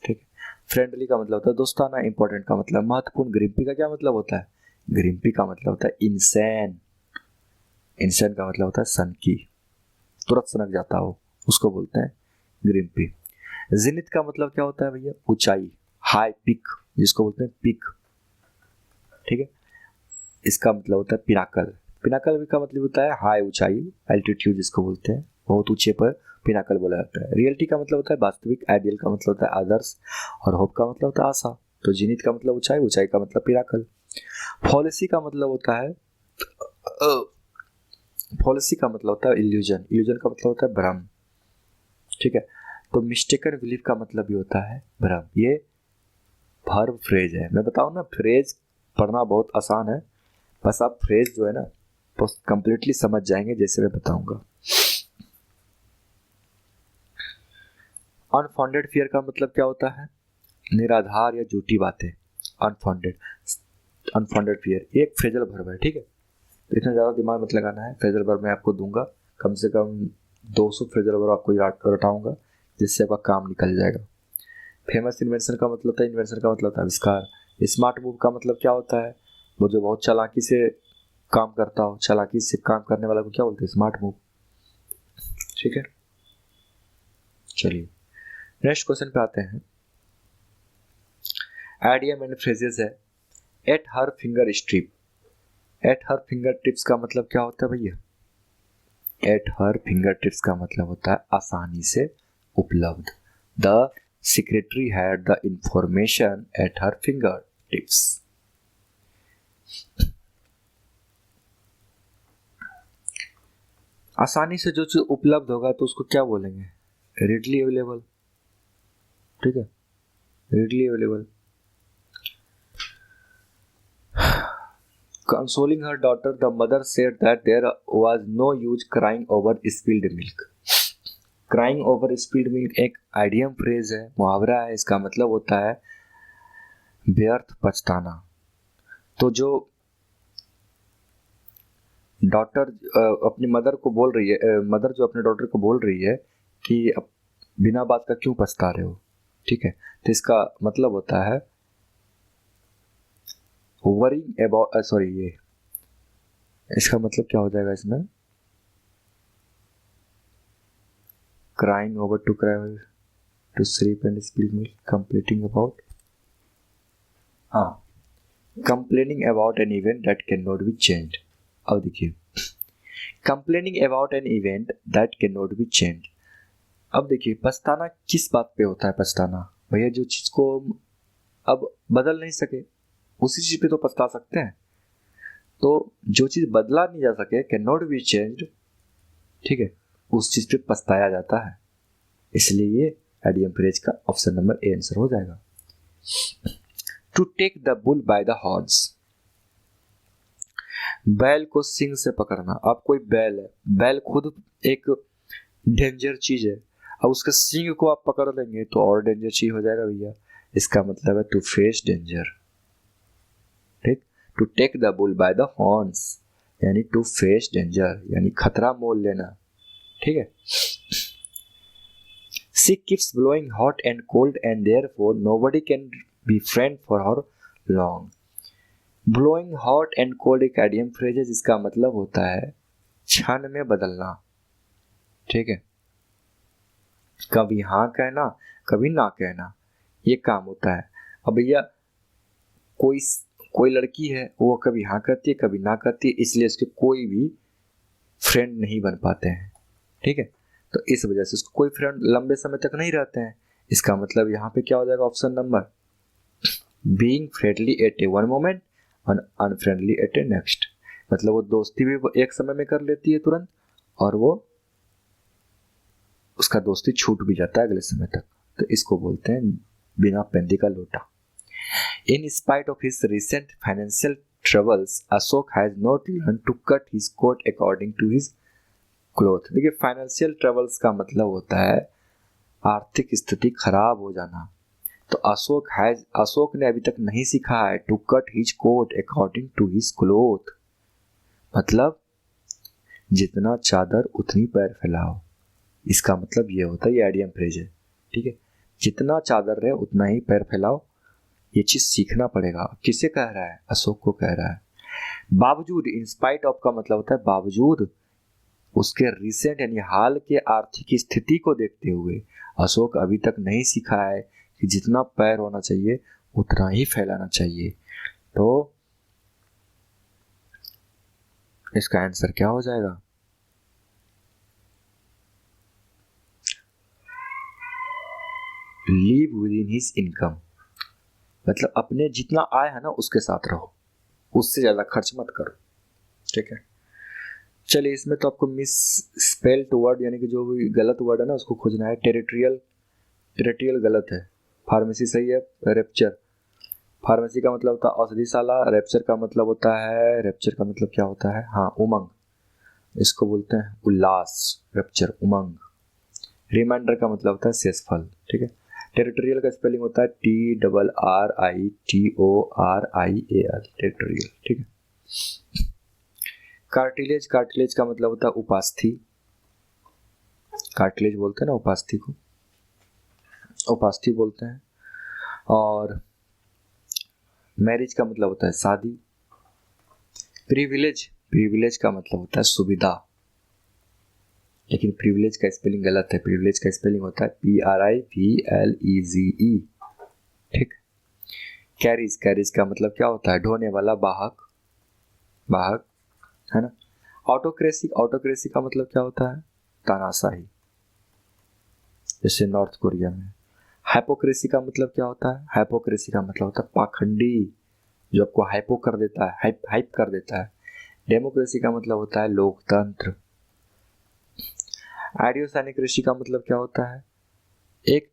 ठीक है, फ्रेंडली का मतलब होता है दोस्ताना, इंपॉर्टेंट का मतलब महत्वपूर्ण। ग्रिम्पी का क्या मतलब होता है? ग्रिम्पी का मतलब होता है इंसैन। इंसैन का मतलब होता है सनकी, तुरंत सनक जाता हो, उसको बोलते हैं ग्रिम्पी। जिनिथ का मतलब क्या होता है भैया? ऊंचाई, हाई, पिक, जिसको बोलते हैं पिक। ठीक है। इसका मतलब होता है पिनाकल। पिनाकल का मतलब होता है हाई ऊंचाई, एल्टीट्यूड जिसको बोलते हैं, बहुत ऊंचे पर पिनाकल बोला जाता है। रियलिटी का मतलब होता है वास्तविक, आइडियल का मतलब होता है आदर्श, और होप का मतलब होता है आशा। तो जीनित का मतलब ऊंचाई, ऊंचाई का मतलब पिनाकल। फॉलिसी का मतलब होता है फॉलिसी का मतलब होता है इल्यूजन, इल्यूजन का मतलब होता है भ्रम, ठीक है। तो मिस्टेकन बिलीफ का मतलब भी होता है भ्रम। ये वर्ब फ्रेज है। मैं बताऊं ना, फ्रेज पढ़ना बहुत आसान है, बस आप फ्रेज जो है ना तो कंप्लीटली समझ जाएंगे जैसे मैं बताऊंगा। अनफाउंडेड फियर का मतलब क्या होता है? निराधार या झूठी बातें। अनफाउंडेड, अनफाउंडेड फियर ये एक फ्रेजल वर्ब है, ठीक है। तो इतना ज़्यादा दिमाग मत लगाना है। फ्रेजल वर्ब मैं आपको दूंगा, कम से कम 200 फ्रेजल वर्ब आपको रटाऊंगा, जिससे आपका काम निकल जाएगा। फेमस इन्वेंशन का मतलब होता है, इन्वेंशन का मतलब होता है आविष्कार। स्मार्ट मूव का मतलब क्या होता है? वो जो बहुत चालाकी से काम करता हो, चालाकी से काम करने वाला को क्या बोलते हैं? स्मार्ट मूव, ठीक है। चलिए नेक्स्ट क्वेश्चन पे आते हैं। आइडियम एंड फ्रेजेस है। At her finger strip, at her finger tips का मतलब क्या होता है भैया? एट हर फिंगर टिप्स का मतलब होता है आसानी से उपलब्ध। The secretary had the information at her finger tips. आसानी से जो चीज उपलब्ध होगा तो उसको क्या बोलेंगे? रेडली अवेलेबल, ठीक है, readily available. Consoling her daughter, the mother said that there was no use crying over spilled milk. Crying over spilled milk एक आइडियम फ्रेज है, मुहावरा है। इसका मतलब होता है व्यर्थ पछताना। तो जो डॉटर अपनी मदर को बोल रही है, मदर जो अपने डॉटर को बोल रही है कि अब बिना बात का क्यों पछता रहे हो, ठीक है। तो इसका मतलब होता है वरिंग अबाउट, सॉरी ये इसका मतलब क्या हो जाएगा इसमें? Crying over, to cry, to sleep and spill milk, complaining about, हाँ, complaining about an event that can not be changed. अब देखिए, complaining about an event that can not be changed. अब देखिए पछताना किस बात पे होता है? पछताना भैया जो चीज को अब बदल नहीं सके उसी चीज पे तो पछता सकते हैं। तो जो चीज बदला नहीं जा सके, कैन नॉट बी चेंज्ड, ठीक है, उस चीज पे पछताया जाता है। इसलिए ये आइडियम फ्रेज का ऑप्शन नंबर ए आंसर हो जाएगा। To take the bull by the horns, बैल को सींग से पकड़ना। अब कोई बैल है, बैल खुद एक डेंजर चीज है, अब उसके सींग को आप पकड़ लेंगे तो और डेंजर चीज हो जाएगा भैया। इसका मतलब है टू फेस डेंजर, ठीक। To take the bull by the horns यानी टू फेस डेंजर, यानी खतरा मोल लेना, ठीक है। She keeps blowing hot and cold and therefore nobody can be friend for her long. Blowing hot and cold एक आइडियम फ्रेज है जिसका मतलब होता है क्षण में बदलना, ठीक है। कभी हाँ कहना, कभी ना कहना, ये काम होता है। अब भैया कोई कोई लड़की है, वो कभी हाँ कहती है कभी ना कहती है, इसलिए उसके कोई भी फ्रेंड नहीं बन पाते हैं, ठीक है। तो इस वजह से उसको कोई फ्रेंड लंबे समय तक नहीं रहते हैं। इसका मतलब यहाँ पे क्या हो जाएगा? Option number being friendly at a one moment और अनफ्रेंडली एट ए नेक्स्ट। मतलब वो दोस्ती भी एक समय में कर लेती है तुरंत, और वो उसका दोस्ती छूट भी जाता है अगले समय तक। तो इसको बोलते हैं बिना पेंदी का लोटा। In spite of his recent financial troubles, Ashok has not learn to cut his coat according to his cloth. देखिए फाइनेंशियल ट्रबल्स का मतलब होता है आर्थिक स्थिति खराब हो जाना। तो अशोक ने अभी तक नहीं सीखा है to cut his coat according to his cloth, मतलब जितना चादर उतनी पैर फैलाओ। इसका मतलब ये होता है, ये आइडियम फ्रेज है, ठीक है। जितना चादर रहे उतना ही पैर फैलाओ, ये चीज सीखना पड़ेगा। किसे कह रहा है? अशोक को कह रहा है। बावजूद, इन स्पाइट ऑफ का मतलब होता है बावजूद उसके रिसेंट यानी हाल के आर्थिक स्थिति को देखते हुए अशोक अभी तक नहीं सीखा है कि जितना पैर होना चाहिए उतना ही फैलाना चाहिए। तो इसका आंसर क्या हो जाएगा? Live with in his income, मतलब अपने जितना आय है ना उसके साथ रहो, उससे ज्यादा खर्च मत करो। ठीक है, चलिए इसमें तो आपको मिस स्पेल्ड वर्ड यानी कि जो भी गलत वर्ड है ना उसको खोजना है। टेरिटोरियल, टेरिटोरियल गलत है। फार्मेसी सही है। रेप्चर, फार्मेसी का मतलब होता है औषधिशाला, रेप्चर का मतलब होता है, रेप्चर का मतलब क्या होता है? हाँ, उमंग, इसको बोलते हैं उल्लास, रेप्चर उमंग। रिमाइंडर का मतलब होता है शेषफल। ठीक है, टेरिटोरियल का स्पेलिंग होता है TRRITORIAL, टेरिटोरियल। ठीक है, कार्टिलेज, कार्टिलेज का मतलब होता है उपास्थि, कार्टिलेज बोलते हैं ना उपास्थि को, उपास्थि बोलते हैं। और मैरिज का मतलब होता है शादी। प्रिविलेज, प्रिविलेज का मतलब होता है सुविधा, लेकिन प्रिविलेज का स्पेलिंग गलत है। प्रिविलेज का स्पेलिंग होता है PRIVLEGE। ठीक, कैरिज, कैरिज का मतलब क्या होता है? ढोने वाला, वाहक, वाहक, है ना। ऑटोक्रेसी, ऑटोक्रेसी का मतलब क्या होता है? तानाशाही, जैसे नॉर्थ कोरिया में। हाइपोक्रेसी का मतलब क्या होता है? हाइपोक्रेसी का मतलब होता है पाखंडी, जो आपको हाइपो कर देता है, हाइप हाइप कर देता है। डेमोक्रेसी का मतलब होता है लोकतंत्र। आइडियोसाइक्रेसी का मतलब क्या होता है? एक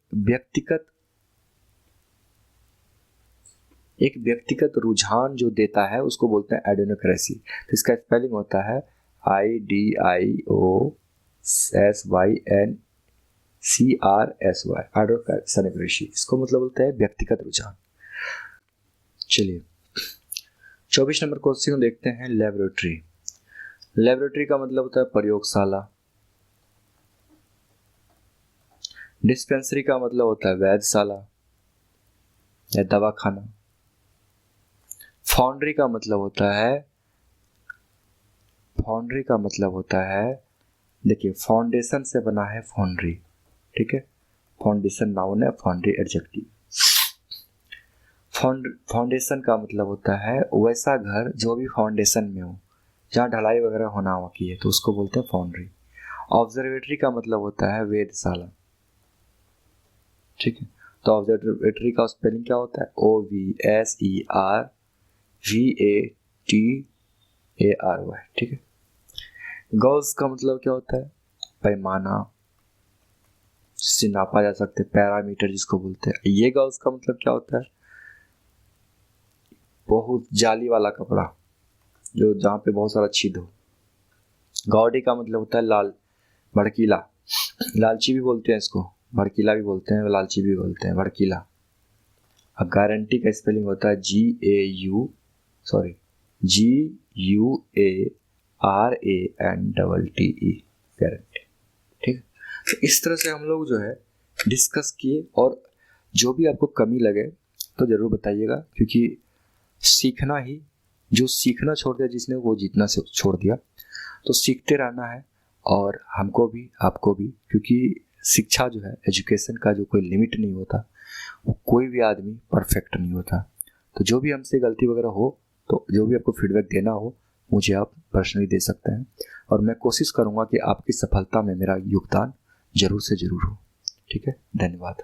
व्यक्तिगत रुझान जो देता है उसको बोलते हैं आइडियोक्रेसी। तो इसका स्पेलिंग होता है IDIOSYNCRSY, आइडियोसाइक्रेसी। इसको मतलब बोलते हैं व्यक्तिगत रुझान। चलिए 24 नंबर क्वेश्चन देखते हैं। लेबोरेटरी, लेबोरेटरी का मतलब होता है प्रयोगशाला। डिस्पेंसरी का मतलब होता है वैधशाला या दवाखाना। फाउंड्री का मतलब होता है, फाउंड्री का मतलब होता है, देखिए फाउंडेशन से बना है फाउंड्री। ठीक है, फाउंडेशन नाउन है, फाउंड्री एडजेक्टिव। फाउंडेशन का मतलब होता है वैसा घर जो भी फाउंडेशन में हो, जहाँ ढलाई वगैरह होना बाकी है, तो उसको बोलते हैं फाउंड्री। ऑब्जर्वेटरी का मतलब होता है वेधशाला। ठीक है, तो ऑब्जर्वेटरी का स्पेलिंग क्या होता है? OVSERVATARY। ठीक है, गॉल्स का मतलब क्या होता है? पैमाना, जिससे नापा जा सकते, पैरामीटर जिसको बोलते हैं। ये गॉल्स का मतलब क्या होता है? बहुत जाली वाला कपड़ा, जो जहाँ पे बहुत सारा छेद हो। गॉडी का मतलब होता है लाल, भड़कीला, लालची भी बोलते हैं इसको, भड़कीला भी बोलते हैं, लालची भी बोलते हैं, भड़कीला। अब गारंटी का स्पेलिंग होता है GUARANTE। गारंटी। ठीक है, तो इस तरह से हम लोग जो है डिस्कस किए, और जो भी आपको कमी लगे तो जरूर बताइएगा, क्योंकि सीखना ही, जो सीखना छोड़ दिया जिसने वो जीतना से छोड़ दिया। तो सीखते रहना है, और हमको भी आपको भी, क्योंकि शिक्षा जो है, एजुकेशन का जो कोई लिमिट नहीं होता, वो कोई भी आदमी परफेक्ट नहीं होता। तो जो भी हमसे गलती वगैरह हो, तो जो भी आपको फीडबैक देना हो मुझे आप पर्सनली दे सकते हैं, और मैं कोशिश करूँगा कि आपकी सफलता में मेरा योगदान जरूर से जरूर हो। ठीक है, धन्यवाद।